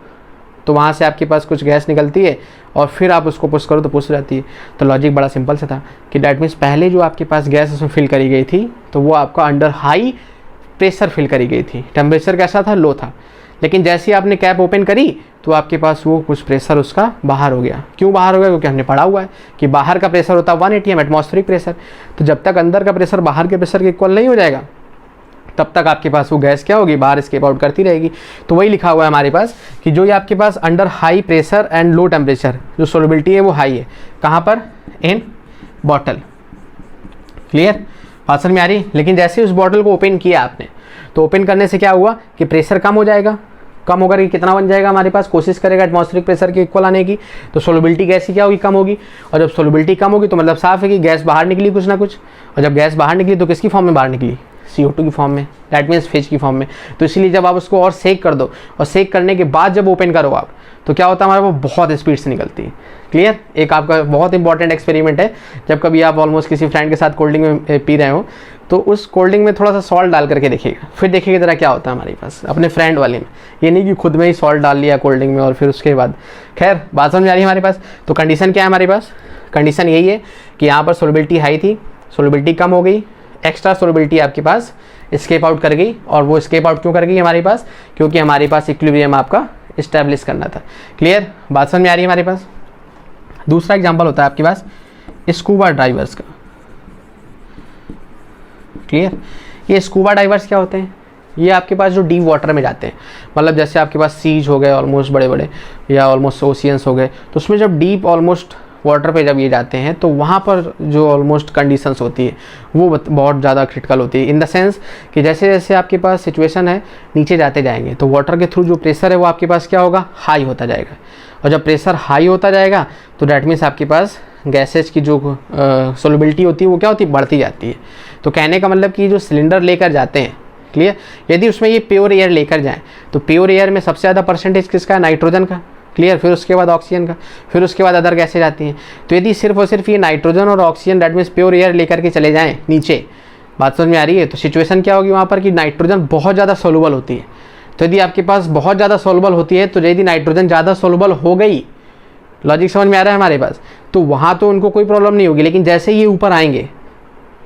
तो वहाँ से आपके पास कुछ गैस निकलती है और फिर आप उसको पुश करो तो पुश रहती है। तो लॉजिक बड़ा सिंपल सा था कि डैट मीन्स पहले जो आपके पास गैस उसमें फिल करी गई थी तो वो आपका अंडर हाई प्रेशर फिल करी गई थी, टेम्परेचर कैसा था, लो था। लेकिन जैसे ही आपने कैप ओपन करी तो आपके पास वो कुछ प्रेशर उसका बाहर हो गया। क्यों बाहर हो गया, क्योंकि हमने पढ़ा हुआ है कि बाहर का प्रेशर होता है 1 atm एटमॉस्फेरिक प्रेशर। तो जब तक अंदर का प्रेशर बाहर के प्रेशर के इक्वल नहीं हो जाएगा तब तक आपके पास वो गैस क्या होगी, बाहर एस्केप आउट करती रहेगी। तो वही लिखा हुआ है हमारे पास कि जो ये आपके पास under high pressure and low temperature जो सोलबिलिटी है वो हाई है, कहाँ पर, इन बॉटल, क्लियर, बात समझ में आ रही। लेकिन जैसे उस बॉटल को ओपन किया आपने तो ओपन करने से क्या हुआ कि प्रेशर कम हो जाएगा, कम होकर कितना बन जाएगा हमारे पास, कोशिश करेगा एटमॉस्फेरिक प्रेशर के इक्वल आने की, तो सोलबिलिटी गैस की क्या होगी, कम होगी। और जब सोलबिलिटी कम होगी तो मतलब साफ है कि गैस बाहर निकली कुछ ना कुछ, और जब गैस बाहर निकली तो किसकी फॉर्म में बाहर निकली, CO2 की फॉर्म में, दैट मीन्स फेज की फॉर्म में। तो इसीलिए जब आप उसको और सेक कर दो और सेक करने के बाद जब ओपन करो आप तो क्या होता है हमारे वो बहुत स्पीड से निकलती है, क्लियर। एक आपका बहुत इंपॉर्टेंट एक्सपेरिमेंट है, जब कभी आप ऑलमोस्ट किसी फ्रेंड के साथ कोल्ड ड्रिंक में पी रहे हो तो उस कोल्ड ड्रिंक में थोड़ा सा सॉल्ट डाल करके देखिएगा, फिर देखिएगा जरा क्या होता है हमारे पास अपने फ्रेंड वाले में। ये नहीं कि खुद में ही सॉल्ट डाल लिया कोल्ड ड्रिंक में और फिर उसके बाद, खैर बात समझ में आ रही है हमारे पास। तो कंडीशन क्या है हमारे पास, कंडीशन यही है कि यहाँ पर सोलबिलिटी हाई थी, सोलबिलिटी कम हो गई, एक्स्ट्रा सोलबिलिटी आपके पास एस्केप आउट कर गई। और वो एस्केप आउट क्यों कर गई हमारे पास, क्योंकि हमारे पास इक्विलिब्रियम आपका इस्टेब्लिश करना था, क्लियर, बात समझ में आ रही है हमारे पास। दूसरा एग्जांपल होता है आपके पास स्कूबा डाइवर्स का, क्लियर। ये स्कूबा डाइवर्स क्या होते हैं, ये आपके पास जो डीप वाटर में जाते हैं, मतलब जैसे आपके पास सीज हो गए ऑलमोस्ट बड़े बड़े या ऑलमोस्ट ओशियंस हो गए, तो उसमें जब डीप ऑलमोस्ट वाटर पे जब ये जाते हैं तो वहाँ पर जो ऑलमोस्ट कंडीशंस होती है वो बहुत ज़्यादा क्रिटिकल होती है, इन द सेंस कि जैसे जैसे आपके पास सिचुएशन है नीचे जाते जाएंगे तो वाटर के थ्रू जो प्रेशर है वो आपके पास क्या होगा, हाई होता जाएगा। और जब प्रेशर हाई होता जाएगा तो डैट मीन्स आपके पास गैसेज की जो सोलबिलिटी होती है वो क्या होती है, बढ़ती जाती है। तो कहने का मतलब कि जो सिलेंडर लेकर जाते हैं, क्लियर, यदि उसमें ये प्योर एयर लेकर जाएँ तो प्योर एयर में सबसे ज़्यादा परसेंटेज किसका है, नाइट्रोजन का, क्लियर, फिर उसके बाद ऑक्सीजन का, फिर उसके बाद अदर गैसेज आती हैं। तो यदि सिर्फ और सिर्फ ये नाइट्रोजन और oxygen that means pure air लेकर के चले जाएँ नीचे, बात समझ में आ रही है, तो सिचुएशन क्या होगी वहाँ पर कि नाइट्रोजन बहुत ज़्यादा सोलुबल होती है। तो यदि आपके पास बहुत ज़्यादा सोलुबल होती है तो यदि नाइट्रोजन ज़्यादा सोलुबल हो गई, लॉजिक समझ में आ रहा है हमारे पास, तो वहाँ तो उनको कोई प्रॉब्लम नहीं होगी। लेकिन जैसे ये ऊपर आएंगे,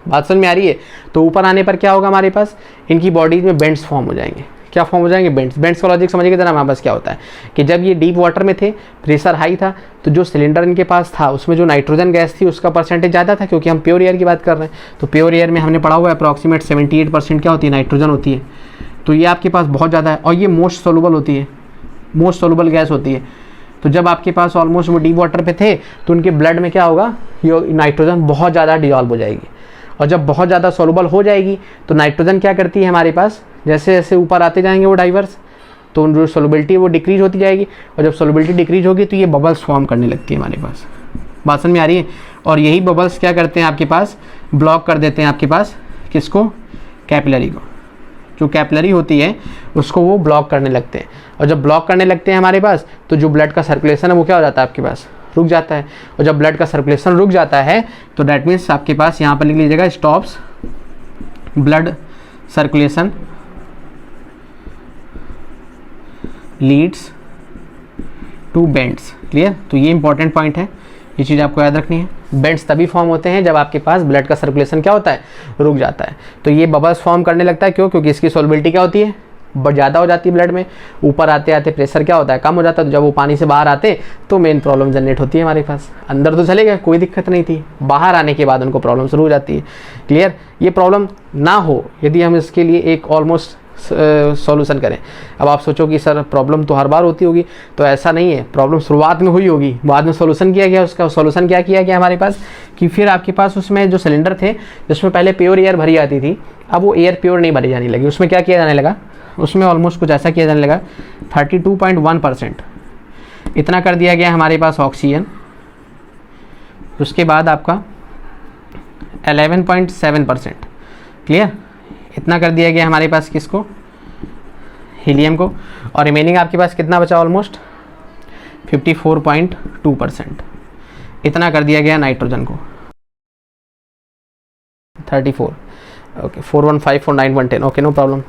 बात समझ में आ रही है, तो ऊपर आने पर क्या होगा हमारे पास, इनकी बॉडीज में बेंड्स फॉर्म हो जाएंगे। क्या फॉर्म हो जाएंगे, बेंड्स। बेंड्स का लॉजिक समझिए जरा हमारे पास क्या होता है कि जब ये डीप वाटर में थे, प्रेशर हाई था, तो जो सिलेंडर इनके पास था उसमें जो नाइट्रोजन गैस थी उसका परसेंटेज ज़्यादा था, क्योंकि हम प्योर एयर की बात कर रहे हैं। तो प्योर एयर में हमने पढ़ा हुआ है अप्रॉक्सीमेट 78% क्या होती है, नाइट्रोजन होती है। तो ये आपके पास बहुत ज़्यादा है और ये मोस्ट सोलुबल होती है, मोस्ट सोलुबल गैस होती है। तो जब आपके पास ऑलमोस्ट वो डीप वाटर पे थे तो उनके ब्लड में क्या होगा, ये नाइट्रोजन बहुत ज़्यादा डिजॉल्व हो जाएगी। और जब बहुत ज़्यादा सोलुबल हो जाएगी तो नाइट्रोजन क्या करती है हमारे पास, जैसे जैसे ऊपर आते जाएंगे वो डाइवर्स, तो जो सोलबिलिटी है वो डिक्रीज होती जाएगी। और जब सोलबिलिटी डिक्रीज होगी तो ये बबल्स फॉर्म करने लगती है हमारे पास, बात समझ में आ रही है। और यही बबल्स क्या करते हैं आपके पास, ब्लॉक कर देते हैं आपके पास किसको, कैपिलरी को, जो कैपिलरी होती है उसको वो ब्लॉक करने लगते हैं, और जब ब्लॉक करने लगते हैं हमारे पास तो जो ब्लड का सर्कुलेशन है वो क्या हो जाता है आपके पास, रुक जाता है। और जब ब्लड का सर्कुलेशन रुक जाता है तो डैट मीन्स आपके पास यहाँ पर लिख लीजिएगा stops blood circulation leads to bends. Clear, तो ये इंपॉर्टेंट पॉइंट है, ये चीज़ आपको याद रखनी है। बेंड्स तभी फॉर्म होते हैं जब आपके पास ब्लड का सर्कुलेशन क्या होता है, रुक जाता है। तो ये बबल्स फॉर्म करने लगता है, क्यों, क्योंकि इसकी सॉल्युबिलिटी क्या होती है, ज़्यादा हो जाती है ब्लड में, ऊपर आते आते प्रेशर क्या होता है, कम हो जाता है। तो जब वो पानी से बाहर आते तो मेन प्रॉब्लम जनरेट होती है हमारे पास। अंदर तो चले गए, कोई दिक्कत नहीं थी, बाहर आने के बाद उनको प्रॉब्लम शुरू हो जाती है। क्लियर, ये प्रॉब्लम ना हो यदि हम इसके लिए एक ऑलमोस्ट सॉल्यूशन करें। अब आप सोचो कि सर प्रॉब्लम तो हर बार होती होगी, तो ऐसा नहीं है, प्रॉब्लम शुरुआत में हुई होगी, बाद में सॉल्यूशन किया गया। उसका सॉल्यूशन क्या किया गया हमारे पास कि फिर आपके पास उसमें जो सिलेंडर थे जिसमें पहले प्योर एयर भरी जाती थी, अब वो एयर प्योर नहीं भरी जाने लगी। उसमें क्या किया जाने लगा, उसमें ऑलमोस्ट कुछ ऐसा किया जाने लगा 32.1% इतना कर दिया गया हमारे पास ऑक्सीजन। उसके बाद आपका 11.7%, क्लियर, इतना कर दिया गया हमारे पास किसको, हीलियम को। और रिमेनिंग आपके पास कितना बचा, ऑलमोस्ट 54.2% इतना कर दिया गया नाइट्रोजन को। 34, okay, 415 49 110, okay, no problem,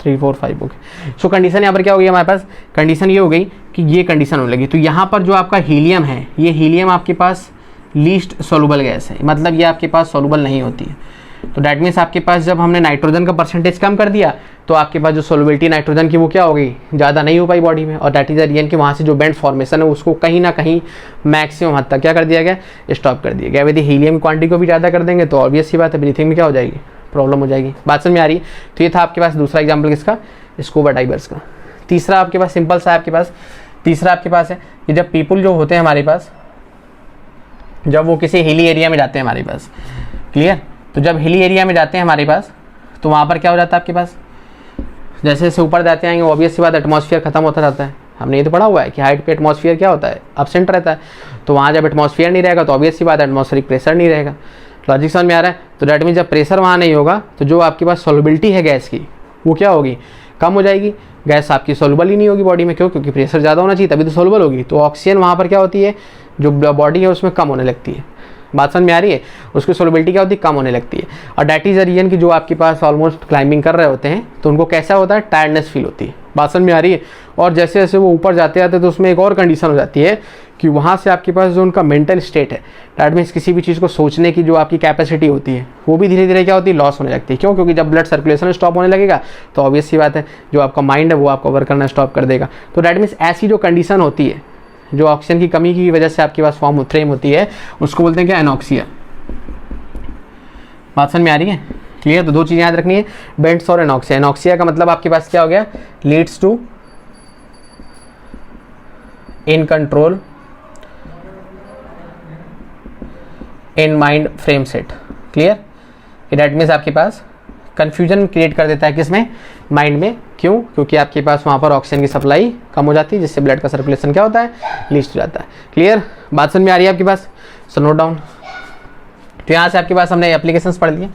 3 4 5, okay. So condition यहाँ पर क्या हो गई हमारे पास, कंडीशन ये हो गई कि ये कंडीशन होने लगी। तो यहाँ पर जो आपका हीलियम है, ये हीलियम आपके पास लीस्ट सोलूबल गैस है, मतलब ये आपके पास सोलूबल नहीं होती है। तो डैट मीन्स आपके पास जब हमने नाइट्रोजन का परसेंटेज कम कर दिया तो आपके पास जो सोलबिलिटी नाइट्रोजन की वो क्या हो गई, ज़्यादा नहीं हो पाई बॉडी में, और दैट इज द रीजन कि वहाँ से जो बेंड फॉर्मेशन है उसको कहीं ना कहीं मैक्सिमम हद तक क्या कर दिया गया, स्टॉप कर दिया गया। यदि हीलियम क्वांटिटी को भी ज़्यादा कर देंगे तो ऑब्वियस सी बात है ब्रीथिंग में क्या हो जाएगी, प्रॉब्लम हो जाएगी। बात समझ में आ रही। तो ये था आपके पास दूसरा एग्जाम्पल किसका, स्कूबा डाइवर्स का। तीसरा आपके पास सिंपल सा आपके पास, तीसरा आपके पास है कि जब पीपल जो होते हैं हमारे पास, जब वो किसी हिली एरिया में जाते हैं हमारे पास, क्लियर, तो जब हिली एरिया में जाते हैं हमारे पास तो वहाँ पर क्या हो जाता है आपके पास, जैसे जैसे ऊपर जाते आएंगे ऑब्वियस सी बात एटमॉस्फेयर खत्म होता जाता है। हमने ये तो पढ़ा हुआ है कि हाइट पे एटमॉस्फेयर क्या होता है, एब्सेंट रहता है। तो वहाँ जब एटमॉस्फेयर नहीं रहेगा तो ऑब्वियस सी बात एटमॉस्फेरिक प्रेशर नहीं रहेगा। लॉजिक समझ में आ रहा है। तो डैट मीन जब प्रेशर वहाँ नहीं होगा तो जो आपके पास सॉल्युबिलिटी है गैस की वो क्या होगी, कम हो जाएगी। गैस आपकी सोलबल ही नहीं होगी बॉडी में, क्यों, क्योंकि प्रेशर ज़्यादा होना चाहिए तभी तो सोलबल होगी। तो ऑक्सीजन वहाँ पर क्या होती है, जो बॉडी है उसमें कम होने लगती है। बात समझ में आ रही है। उसकी सोलबिलिटी क्या होती है, कम होने लगती है। और डैट इज द रीजन कि जो आपके पास ऑलमोस्ट क्लाइंबिंग कर रहे होते हैं तो उनको कैसा होता है, टायर्डनेस फील होती है। बात समझ में आ रही है। और जैसे जैसे वो ऊपर जाते जाते तो उसमें एक और कंडीशन हो जाती है कि वहाँ से आपके पास जो उनका मेंटल स्टेट है, डैट मीन्स किसी भी चीज़ को सोचने की जो आपकी कैपेसिटी होती है वो भी धीरे धीरे क्या होती है, लॉस होने लगती है। क्यों, क्योंकि जब ब्लड सर्कुलेशन स्टॉप होने लगेगा तो ऑब्वियस सी बात है जो आपका माइंड है वो आपका वर्क करना स्टॉप कर देगा। तो डैट मीन्स ऐसी जो कंडीशन होती है जो ऑक्सीजन की कमी की वजह से आपके पास फॉर्म फ्रेम होती है उसको बोलते हैं क्या, एनॉक्सिया। बात समझ में आ रही है, क्लियर। तो दो चीज़ें याद रखनी है, बेंड्स और एनॉक्सिया। एनॉक्सिया का मतलब आपके पास क्या हो गया, leads to in control in mind frame set, clear. That means आपके पास कंफ्यूजन क्रिएट कर देता है किसमें, माइंड में। क्यों, क्योंकि आपके पास वहाँ पर ऑक्सीजन की सप्लाई कम हो जाती है जिससे ब्लड का सर्कुलेशन क्या होता है, लीस्ट हो जाता है। क्लियर, बात समझ में आ रही है आपके पास। So note down. तो यहाँ से आपके पास हमने एप्लीकेशंस पढ़ लिए।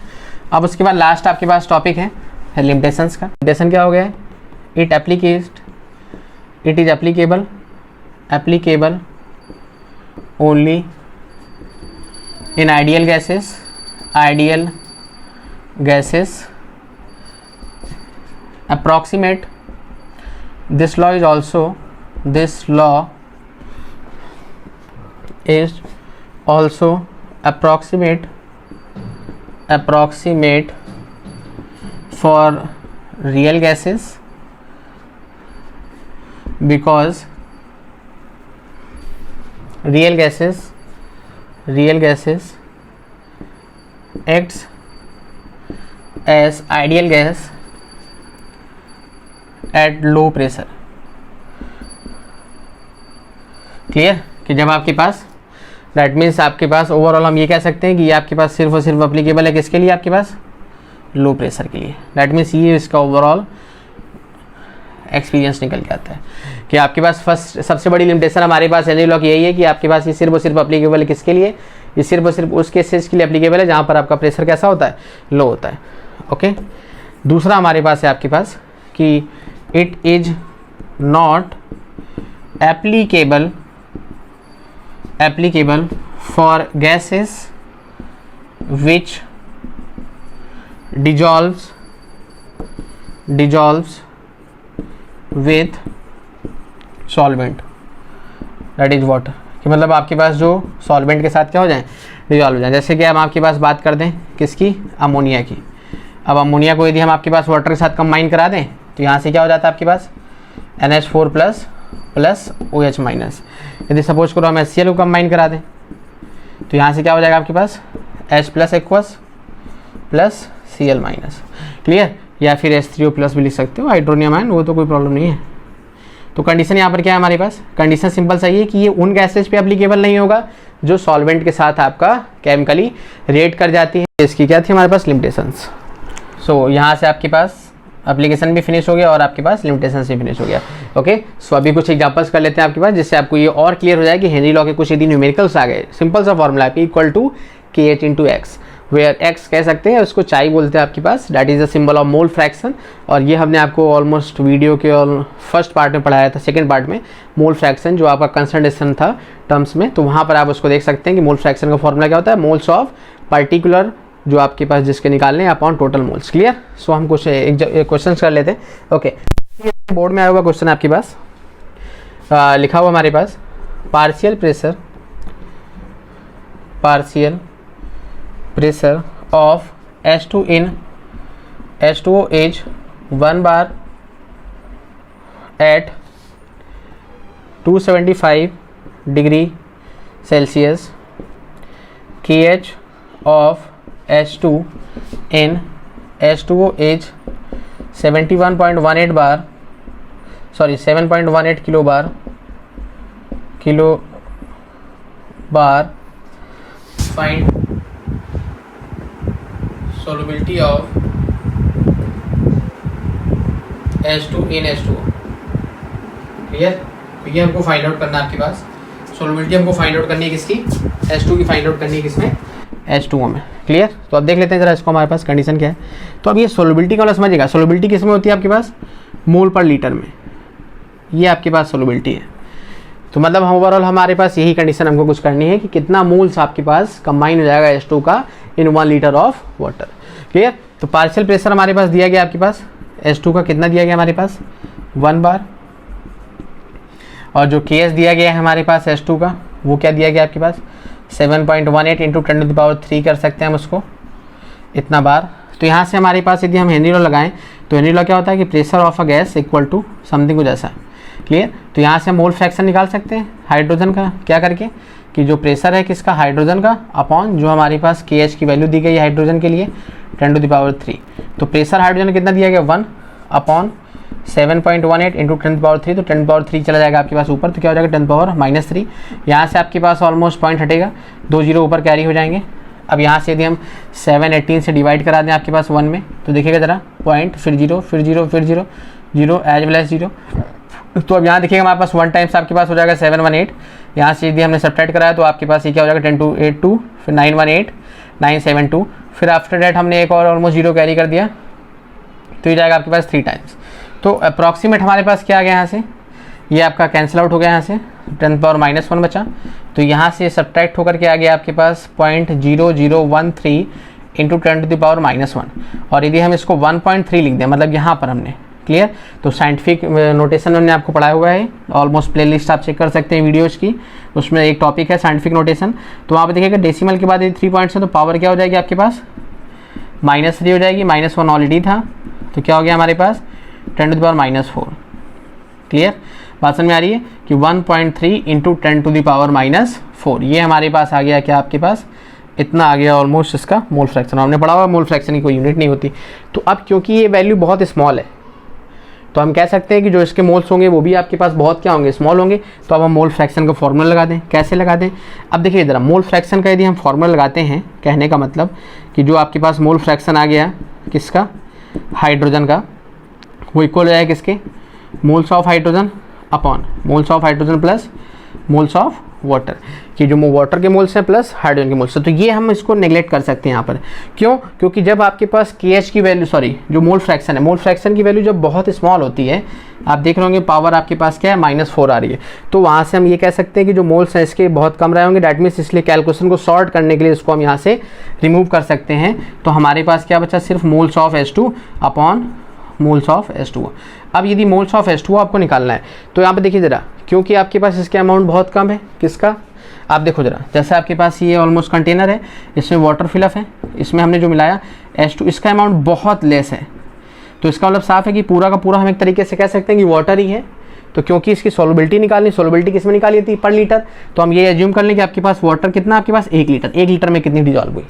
अब उसके बाद लास्ट आपके पास टॉपिक है लिमिटेशंस का। लिमिटेशन क्या हो गया है, it is applicable only in ideal gases approximate this law is also approximate for real gases because real gases acts as ideal gas at low pressure. Clear, कि जब आपके पास दैट मीन्स आपके पास ओवरऑल हम ये कह सकते हैं कि ये आपके पास सिर्फ और सिर्फ अप्लीकेबल है किसके लिए, आपके पास लो प्रेशर के लिए। दैट मीन्स ये इसका ओवरऑल एक्सपीरियंस निकल के आता है कि आपके पास फर्स्ट सबसे बड़ी लिमिटेशन हमारे पास एनर्जी लॉ की यही है कि आपके पास ये सिर्फ और सिर्फ अप्लीकेबल है किसके लिए, ये सिर्फ और सिर्फ उस केसेस के लिए अप्लीकेबल है जहाँ पर आपका प्रेशर कैसा होता है, लो होता है। ओके, दूसरा हमारे पास है आपके पास कि it is not applicable for gases which dissolves with solvent, that is water। कि मतलब आपके पास जो सॉल्वेंट के साथ क्या हो जाए, डिजॉल्व हो जाए। जैसे कि हम आपके पास बात कर दें किसकी, अमोनिया की। अब अमोनिया को यदि हम आपके पास वाटर के साथ कंबाइन करा दें तो यहाँ से क्या हो जाता है आपके पास NH4 प्लस OH माइनस। यदि सपोज करो हम HCl को कंबाइन करा दें तो यहाँ से क्या हो जाएगा आपके पास H plus aqueous plus Cl minus. Clear? या फिर H3O प्लस भी लिख सकते हो, हाइड्रोनियम आयन, वो तो कोई प्रॉब्लम नहीं है। तो कंडीशन यहाँ पर क्या है हमारे पास, कंडीशन सिंपल सही है कि ये उन गैसेज पे एप्लीकेबल नहीं होगा जो सॉल्वेंट के साथ आपका केमिकली रिएक्ट कर जाती है। इसकी क्या थी हमारे पास, लिमिटेशंस। सो यहाँ से आपके पास एप्लीकेशन भी फिनिश हो गया और आपके पास लिमिटेशंस भी फिनिश हो गया। ओके, सो अभी कुछ एग्जांपल्स कर लेते हैं आपके पास, जिससे आपको ये और क्लियर हो जाए कि हेनरी लॉ के कुछ यदि न्यूमेरिकल्स आ गए। सिंपल सा फॉर्मूला है P = KH × X, where X कह सकते हैं, उसको चाई बोलते हैं आपके पास, that is the symbol of mole fraction. और ये हमने आपको ऑलमोस्ट वीडियो के फर्स्ट पार्ट में पढ़ाया था, सेकंड पार्ट में मोल फ्रैक्शन जो आपका कंसंट्रेशन था टर्म्स में, तो वहाँ पर आप उसको देख सकते हैं कि मोल फ्रैक्शन का फॉर्मूला क्या होता है, मोल्स ऑफ पर्टिकुलर जो आपके पास जिसके निकालने हैं अपॉन टोटल मोल्स। क्लियर? सो हम कुछ क्वेश्चन कर लेते हैं। ओके, बोर्ड में आया हुआ क्वेश्चन आपके पास लिखा हुआ हमारे पास, partial pressure of H2 in H2O is 1 bar at 275 degree Celsius, KH of H2 in H2O is 7.18 kilobar. Find solubility of H2 in H2O। Clear? तो ये हमको फाइंड आउट करना है आपके पास, सोलबिलिटी हमको फाइंड आउट करनी है किसकी, H2 की फाइंड आउट करनी है किसमें, H2O में। क्लियर? तो अब देख लेते हैं जरा इसको, हमारे पास कंडीशन क्या है। तो अब ये सोलबिलिटी का वाला समझिएगा, सोलबिलिटी किस में होती है आपके पास, मोल पर लीटर में, ये आपके पास सोलबिलिटी है। तो मतलब हम ओवरऑल हमारे पास यही कंडीशन हमको कुछ करनी है कि कितना मोल्स आपके पास कंबाइन हो जाएगा H2 का इन 1 लीटर ऑफ वाटर। क्लियर? तो पार्शियल प्रेशर हमारे पास दिया गया आपके पास H2 का कितना दिया गया हमारे पास 1 बार, और जो KS दिया गया है हमारे पास H2 का वो क्या दिया गया आपके पास 7.18 × 10³ कर सकते हैं हम उसको इतना बार। तो यहाँ से हमारे पास यदि हम हेनरी लॉ लगाएं तो हेनरी लॉ क्या होता है कि pressure of a gas equal to something कुछ ऐसा। क्लियर? तो यहाँ से मोल फ्रैक्शन निकाल सकते हैं हाइड्रोजन का, क्या करके कि जो प्रेशर है किसका, हाइड्रोजन का, अपॉन जो हमारे पास KH की वैल्यू दी गई है हाइड्रोजन के लिए 10⁻3। तो प्रेशर हाइड्रोजन कितना दिया गया 1 अपॉन 7.18 × 10⁻3, तो 10⁻3 चला जाएगा आपके पास ऊपर, तो क्या हो जाएगा 10⁻³ यहाँ से आपके पास ऑलमोस्ट पॉइंट हटेगा, 2 जीरो ऊपर कैरी हो जाएंगे। अब यहाँ से यदि हम 718 से डिवाइड करा दें आपके पास 1 में, तो देखिएगा ज़रा पॉइंट, फिर जीरो, फिर जीरो, फिर zero, zero as well as zero. तो अब यहाँ देखिएगा हमारे पास 1 टाइम्स आपके पास हो जाएगा 718, यहाँ से यदि हमने सब्ट्रैक्ट कराया तो आपके पास ये क्या हो जाएगा 10⁻2, फिर 918, 972, फिर आफ्टर डेट हमने एक और ऑलमोस्ट जीरो कैरी कर दिया, तो ये जाएगा आपके पास 3 टाइम्स। तो अप्रॉक्सीमेट हमारे पास क्या आ गया यहाँ से, ये आपका कैंसिल आउट हो गया, यहाँ से 10⁻⁻1 बचा, तो यहाँ से सब्ट्रैक्ट होकर के आ गया आपके पास 0.0013 × 10⁻⁻1। और यदि हम इसको 1.3 लिख दें, मतलब यहाँ पर हमने, क्लियर, तो साइंटिफिक नोटेशन हमने आपको पढ़ाया हुआ है, ऑलमोस्ट प्लेलिस्ट आप चेक कर सकते हैं वीडियोज़ की, उसमें एक टॉपिक है साइंटिफिक नोटेशन। तो वहाँ पर देखिएगा डेसिमल के बाद यदि 3 पॉइंट्स है तो पावर क्या हो जाएगी आपके पास -3 हो जाएगी, -1 ऑलरेडी था, तो क्या हो गया हमारे पास 10⁻⁻4। क्लियर? बात समझ में आ रही है कि 1.3 × 10⁻⁻4 ये हमारे पास आ गया, क्या आपके पास इतना आ गया ऑलमोस्ट इसका मोल फ्रैक्शन। हमने पढ़ा हुआ मोल फ्रैक्शन की कोई यूनिट नहीं होती। तो अब क्योंकि ये वैल्यू बहुत स्मॉल है तो हम कह सकते हैं कि जो इसके मोल्स होंगे वो भी आपके पास बहुत क्या होंगे, स्मॉल होंगे। तो अब हम मोल फ्रैक्शन का फॉर्मूला लगा दें। कैसे लगा दें? अब देखिए ज़रा, मोल फ्रैक्शन का यदि हम फॉर्मूला लगाते हैं, कहने का मतलब कि जो आपके पास मोल फ्रैक्शन आ गया किसका, हाइड्रोजन का, वो इक्वल हो जाएगा किसके, moles of hydrogen upon moles of hydrogen plus moles of water कि जो वाटर के मोल्स हैं प्लस हाइड्रोजन के मोल्स हैं। तो ये हम इसको नेग्लेक्ट कर सकते हैं यहाँ पर। क्यों? क्योंकि जब आपके पास KH की वैल्यू, सॉरी जो मोल फ्रैक्शन है, मोल फ्रैक्शन की वैल्यू जब बहुत स्मॉल होती है, आप देख रहे होंगे पावर आपके पास क्या है -4 आ रही है, तो वहाँ से हम ये कह सकते हैं कि जो मोल्स हैं इसके बहुत कम रहे होंगे। डैट मीन्स इसलिए कैलकुलेशन को सॉर्ट करने के लिए इसको हम यहाँ से रिमूव कर सकते हैं। तो हमारे पास क्या बचा? सिर्फ moles of H2 upon moles of H2O। अब यदि मोल्स ऑफ H2O आपको निकालना है तो यहाँ पे देखिए ज़रा, क्योंकि आपके पास इसका अमाउंट बहुत कम है, किसका? आप देखो ज़रा, जैसे आपके पास ये ऑलमोस्ट कंटेनर है, इसमें वाटर फिलअप है, इसमें हमने जो मिलाया H2, इसका अमाउंट बहुत लेस है। तो इसका मतलब साफ है कि पूरा का पूरा हम एक तरीके से कह सकते हैं कि वाटर ही है। तो क्योंकि इसकी सॉल्युबिलिटी निकालनी, सॉल्युबिलिटी किस में निकाली थी? पर लीटर। तो हम ये एज्यूम कर लें कि आपके पास वाटर कितना, आपके पास 1 लीटर, 1 लीटर में कितनी डिजॉल्व हुई?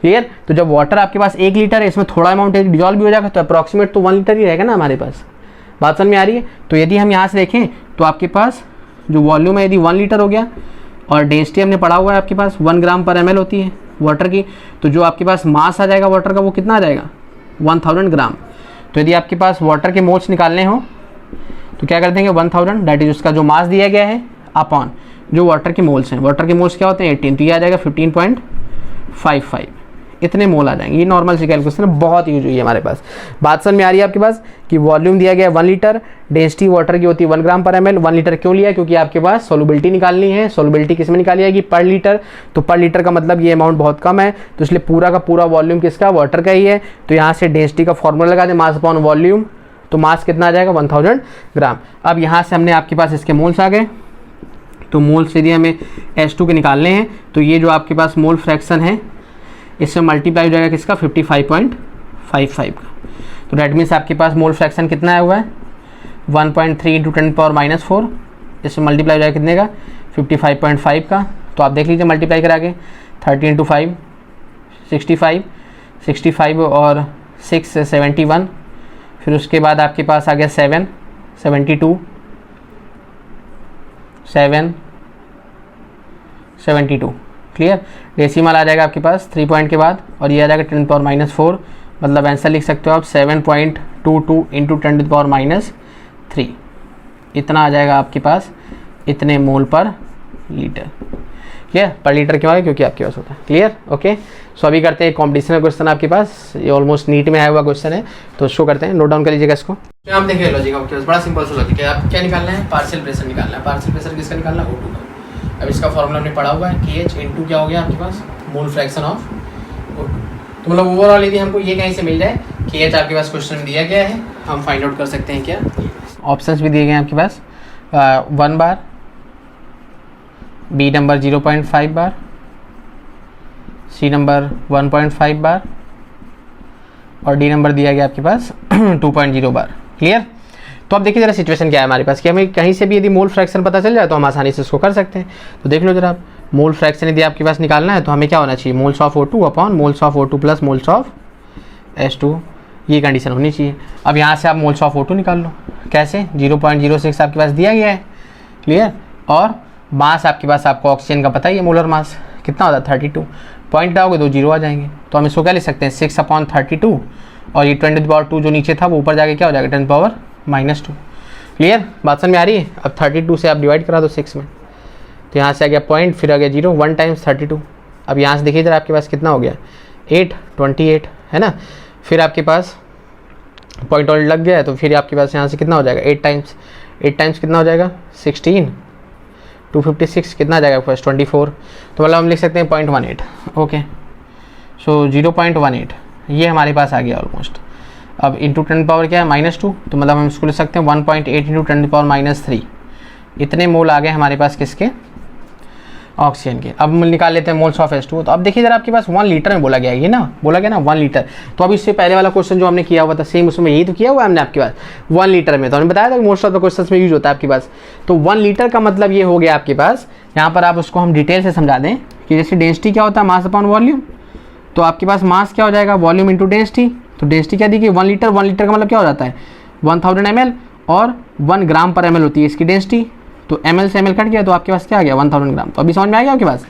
क्लियर? तो जब वाटर आपके पास 1 लीटर है, इसमें थोड़ा अमाउंट डिजॉल्व भी हो जाएगा, तो अप्रॉक्सीमेट तो 1 लीटर ही रहेगा ना हमारे पास। बात समझ में आ रही है? तो यदि हम यहाँ से देखें तो आपके पास जो वॉल्यूम है यदि 1 लीटर हो गया और डेंसिटी हमने पढ़ा हुआ है आपके पास 1 ग्राम पर ml होती है वाटर की, तो जो आपके पास मास आ जाएगा वाटर का वो कितना आ जाएगा? 1000 ग्राम। तो यदि आपके पास वाटर के मोल्स निकालने हो तो क्या कर देंगे? 1000 दैट इज उसका जो मास दिया गया है अपॉन जो वाटर के मोल्स हैं। वाटर के मोल्स क्या होते हैं? 18, तो ये आ जाएगा 15.55, इतने मोल आ जाएंगे। ये नॉर्मल सी कैलकुलेशन है, बहुत यूज हुई है हमारे पास। बात समझ में आ रही है आपके पास कि वॉल्यूम दिया गया है 1 लीटर, डेंसिटी वाटर की होती है 1 ग्राम पर ml। 1 लीटर क्यों लिया? क्योंकि आपके पास सॉल्युबिलिटी निकालनी है। सॉल्युबिलिटी किस में निकाली जाएगी? पर लीटर। तो पर लीटर का मतलब ये अमाउंट बहुत कम है, तो इसलिए पूरा का पूरा वॉल्यूम किसका? वाटर का ही है। तो यहाँ से डेंसिटी का फॉर्मूला लगा दें, मास अपॉन वॉल्यूम, तो मास कितना आ जाएगा? 1000 ग्राम। अब यहाँ से हमने आपके पास इसके मोल्स आ गए, तो मोल्स यदि हमें H2 के निकालने हैं तो ये जो आपके पास मोल फ्रैक्शन है इससे मल्टीप्लाई हो जाएगा किसका? 55.55 का। तो डैट मीन्स आपके पास मोल फ्रैक्शन कितना आया हुआ है? 1.3 × 10⁻⁴, इससे मल्टीप्लाई हो जाएगा कितने का? 55.5 का। तो आप देख लीजिए मल्टीप्लाई करा के, 30 × 5 65, 65 और 6 71, फिर उसके बाद आपके पास आ गया 7 72 7 72। क्लियर? डेसिमल आ जाएगा आपके पास 3 पॉइंट के बाद, और ये आ जाएगा 10⁻⁴, मतलब आंसर लिख सकते हो आप 7.22 × 10⁻3, इतना आ जाएगा आपके पास, इतने मोल पर लीटर। क्लियर? पर लीटर क्यों आएगा? क्योंकि आपके पास होता है। क्लियर? ओके। सो अभी करते हैं कॉम्पिटिशन का क्वेश्चन आपके पास, ये ऑलमोस्ट नीट में आया हुआ क्वेश्चन है, तो शो करते हैं, नोट डाउन कर लीजिएगा इसको। तो आप देखिए लॉजिक आपके पास बड़ा सिंपल सा लॉजिक है। आप क्या निकालना है? पार्शियल प्रेशर निकालना है। पार्शियल प्रेशर किसका निकालना है? O2 का। अब इसका फॉर्मूला हमने पढ़ा हुआ है, KH × क्या हो गया आपके पास? मोल फ्रैक्शन ऑफ O2। तो मतलब ओवरऑल यदि हमको ये कहीं से मिल जाए, KH आपके पास क्वेश्चन में दिया गया है, हम फाइंड आउट कर सकते हैं क्या? ऑप्शंस भी दिए गए हैं आपके पास, 1 बार, B नंबर 0.5 बार, C नंबर 1.5 बार और D नंबर दिया गया आपके पास 2.0 बार। क्लियर? तो अब देखिए जरा सिचुएशन क्या है हमारे पास कि हमें कहीं से भी यदि मोल फ्रैक्शन पता चल जाए तो हम आसानी से इसको कर सकते हैं। तो देख लो जरा आप, मोल फ्रैक्शन यदि आपके पास निकालना है तो हमें क्या होना चाहिए? Moles of O2 upon moles of O2 plus moles of H2, ये कंडीशन होनी चाहिए। अब यहाँ से आप मोल्स ऑफ O2 निकाल लो, कैसे? 0.06 आपके पास दिया गया है। क्लियर? और मास आपके पास, आपको ऑक्सीजन का पता ही है, मोलर मास कितना होता है? 32। पॉइंट आओगे तो 0 आ जाएंगे, तो हम इसको क्या लिख सकते हैं? 6/32, और ये 10⁻2 जो नीचे था वो ऊपर जाके क्या हो जाएगा? 10⁻²। क्लियर? बात समझ में आ रही है? अब 32 से आप डिवाइड करा दो 6 में, तो यहाँ से आ गया पॉइंट, फिर आ गया 0, 1 × 32। अब यहाँ से देखिए जरा आपके पास कितना हो गया? 8 28 है ना। फिर आपके पास पॉइंट और लग गया है, तो फिर आपके पास यहाँ से कितना हो जाएगा? 8 टाइम्स कितना हो जाएगा? 16, 256 कितना आ जाएगा आपके पास? 24। तो मतलब हम लिख सकते हैं 0.18। ओके, सो 0.18 ये हमारे पास आ गया ऑलमोस्ट। अब इंटू 10 पावर क्या है? -2, तो मतलब हम इसको लिख सकते हैं 1.8 × 10⁻³ इतने मोल आ गए हमारे पास किसके? ऑक्सीजन के। अब निकाल लेते हैं मोल्स ऑफ H2। तो अब देखिए जरा आपके पास 1 लीटर में बोला गया, ये ना बोला गया ना 1 लीटर। तो अब इससे पहले वाला क्वेश्चन जो हमने किया हुआ था सेम उसमें यही तो किया हुआ है हमने आपके पास 1 लीटर में। तो हमने बताया था कि मोस्ट ऑफ द क्वेश्चंस में यूज होता है आपके पास। तो 1 लीटर का मतलब ये हो गया आपके पास, यहाँ पर आप उसको हम डिटेल से समझा दें कि जैसे डेंसिटी क्या होता है? Mass upon volume. तो आपके पास मास क्या हो जाएगा? Volume into density. तो डेंसिटी क्या दी गई? 1 लीटर। 1 लीटर का मतलब क्या हो जाता है? 1000 ml, और 1 ग्राम पर ml होती है इसकी डेंसिटी। तो ml से ml कट गया, तो आपके पास क्या आ गया? 1000 ग्राम। तो अभी समझ में आ गया आपके पास?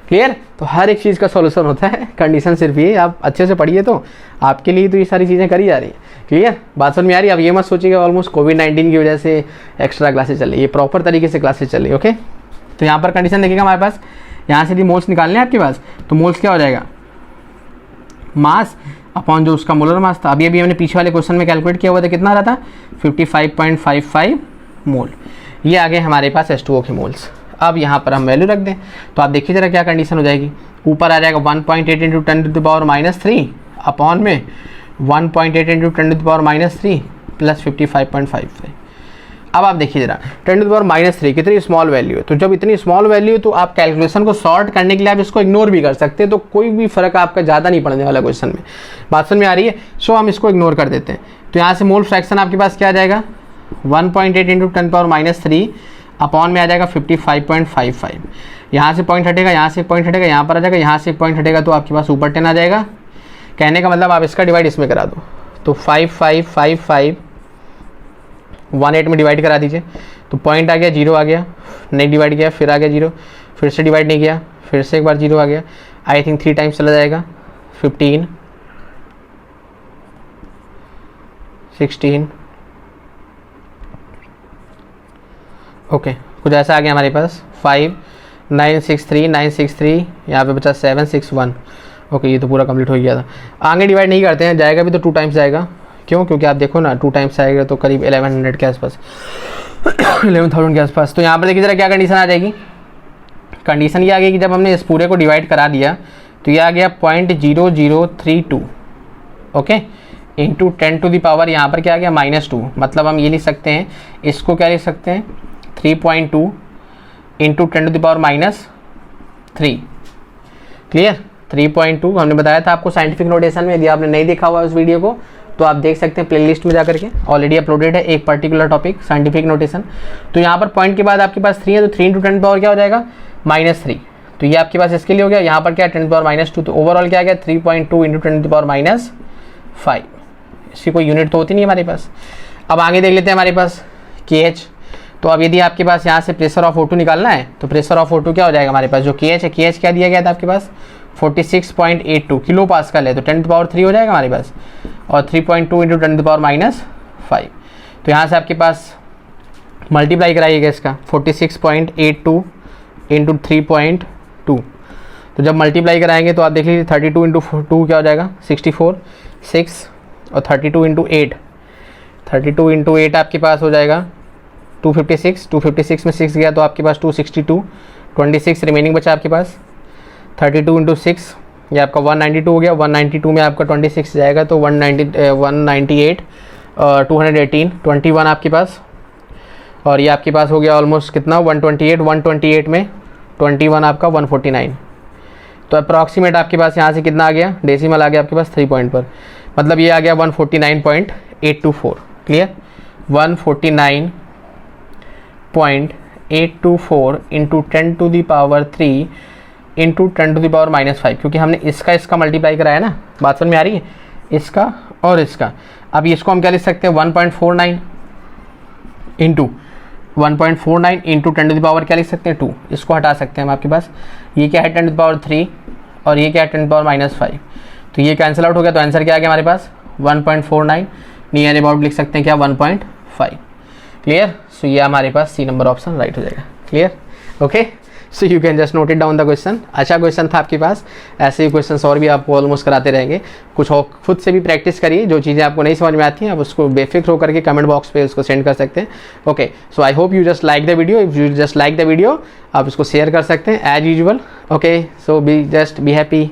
क्लियर? तो हर एक चीज़ का सॉल्यूशन होता है, कंडीशन सिर्फ ये, आप अच्छे से पढ़िए तो आपके लिए तो ये सारी चीज़ें करी जा रही है। क्लियर? बात समझ में आ रही है? अब ये मत सोचिएगा ऑलमोस्ट कोविड-19 की वजह से एक्स्ट्रा क्लासेस चल रही है, ये प्रॉपर तरीके से क्लासेस चल रही है। ओके। तो यहाँ पर कंडीशन देखिएगा हमारे पास, यहाँ से यदि मोल्स निकालने हैं आपके पास, तो मोल्स क्या हो जाएगा, मास अपॉन जो उसका मोलर मास था। अभी हमने पीछे वाले क्वेश्चन में कैलकुलेट किया हुआ था, कितना आ रहा था 55.55 मोल। ये आ गए हमारे पास H2O के मोल्स। अब यहाँ पर हम वैल्यू रख दें तो आप देखिए जरा क्या कंडीशन हो जाएगी। ऊपर आ जाएगा 1.8 इंटू 10⁻³ अपॉन में 1.8 इंटू 10⁻³ प्लस 55.55। अब आप देखिए जरा 10⁻³ कितनी स्मॉल वैल्यू है, तो जब इतनी स्मॉल वैल्यू है तो आप कैलकुलेशन को सॉर्ट करने के लिए आप इसको इग्नोर भी कर सकते हैं, तो कोई भी फर्क आपका ज़्यादा नहीं पड़ने वाला क्वेश्चन में। बात समझ में आ रही है? सो हम इसको इग्नोर कर देते हैं। तो यहाँ से मोल फ्रैक्शन आपके पास क्या आ जाएगा, 1.8 इंटू 10⁻³ अपॉन में आ जाएगा 55.55। यहाँ से पॉइंट हटेगा, यहाँ से पॉइंट हटेगा, यहाँ पर आ जाएगा, यहाँ से पॉइंट हटेगा, तो आपके पास ऊपर 10 आ जाएगा। कहने का मतलब आप इसका डिवाइड इसमें करा दो, तो 5555 18 में डिवाइड करा दीजिए, तो पॉइंट आ गया, 0 आ गया, नहीं डिवाइड किया, फिर आ गया 0, फिर से डिवाइड नहीं किया, फिर से एक बार 0 आ गया। आई थिंक 3 टाइम्स चला जाएगा, 15 16 ओके कुछ ऐसा आ गया हमारे पास। 5963 963, यहाँ पे बचा 761। ओके ये तो पूरा कंप्लीट हो गया था। आगे डिवाइड नहीं करते हैं, जाएगा भी तो 2 टाइम्स जाएगा। क्यों? क्योंकि आप देखो ना 2 टाइम्स आएगा तो करीब 1100 के आसपास 11,000 के आसपास। तो यहाँ पर देखिए जरा क्या कंडीशन आ जाएगी। कंडीशन ये आ गई कि जब हमने इस पूरे को डिवाइड करा दिया तो ये आ गया 0.0032 okay into 10 to the power यहाँ पर क्या आ गया -2। मतलब हम ये लिख सकते हैं, इसको क्या लिख सकते हैं 3.2 into 10 to the power -3। Clear? 3.2 हमने बताया था आपको साइंटिफिक नोटेशन में। यदि आपने नहीं देखा हुआ उस वीडियो को तो आप देख सकते हैं प्लेलिस्ट में जाकर के, ऑलरेडी अपलोडेड है एक पर्टिकुलर टॉपिक साइंटिफिक नोटेशन। तो यहाँ पर पॉइंट के बाद आपके पास 3 है, तो 3 इंटू 10 पावर क्या हो जाएगा -3। तो ये आपके पास इसके लिए हो गया। यहाँ पर क्या 10 पावर -2, तो ओवरऑल क्या आ गया 3.2 इंटू 10 पावर -5। इसकी कोई यूनिट तो होती नहीं हमारे पास। अब आगे देख लेते हैं हमारे पास KH। तो अब यदि आपके पास यहाँ से प्रेशर ऑफ O2 निकालना है तो प्रेशर ऑफ O2 क्या हो जाएगा हमारे पास, जो KH है, KH क्या दिया गया था आपके पास 46.82 किलो पास्कल है, तो 10 पावर 3 हो जाएगा हमारे पास, और 3.2 इंटू 10 पावर -5। तो यहाँ से आपके पास मल्टीप्लाई कराइएगा इसका 46.82 इंटू 3.2। तो जब मल्टीप्लाई कराएंगे तो आप देख लीजिए 32 इंटू 2 क्या हो जाएगा 64, 6 और 32 इंटू 8, 32 इंटू 8 आपके पास हो जाएगा 256। 256 में 6 गया तो आपके पास 262, 26 रिमेनिंग बचा आपके पास। 32 इंटू 6 ये आपका 192 हो गया। 192 में आपका 26 जाएगा तो 198 और 218 21 आपके पास। और ये आपके पास हो गया ऑलमोस्ट कितना 128। 128 में 21 आपका 149। तो अप्रॉक्सीमेट आपके पास यहाँ से कितना आ गया, डेसिमल आ गया आपके पास 3 पॉइंट पर, मतलब ये आ गया 149.824। Clear? 149.824 into 10 to the power 3 into 10 to the power -5, क्योंकि हमने इसका मल्टीप्लाई कराया ना। बात समझ में आ रही है? इसका और इसका। अब इसको हम क्या लिख सकते हैं 1.49 into 1.49 into 10 to the power क्या लिख सकते हैं 2। इसको हटा सकते हैं हम आपके पास। ये क्या है 10 टू दी पावर 3 और ये क्या है 10 टू दी पावर -5, तो ये कैंसिल आउट हो गया। तो आंसर क्या आ गया हमारे पास 1.49, नियर अबाउट लिख सकते हैं क्या 1.5। क्लियर? सो ये हमारे पास सी नंबर ऑप्शन राइट हो जाएगा। Clear? Okay, so you can just note it down the question. अच्छा क्वेश्चन था आपके पास, ऐसे ही क्वेश्चन और भी आपको ऑलमोस्ट कराते रहेंगे। कुछ और खुद से भी प्रैक्टिस करिए, जो चीज़ें आपको नहीं समझ में आती हैं आप उसको बेफिक्र होकर के कमेंट बॉक्स पे उसको सेंड कर सकते हैं। Okay, so I hope you just like the video. If you just like the video आप इसको शेयर कर सकते हैं as usual. Okay, so be happy.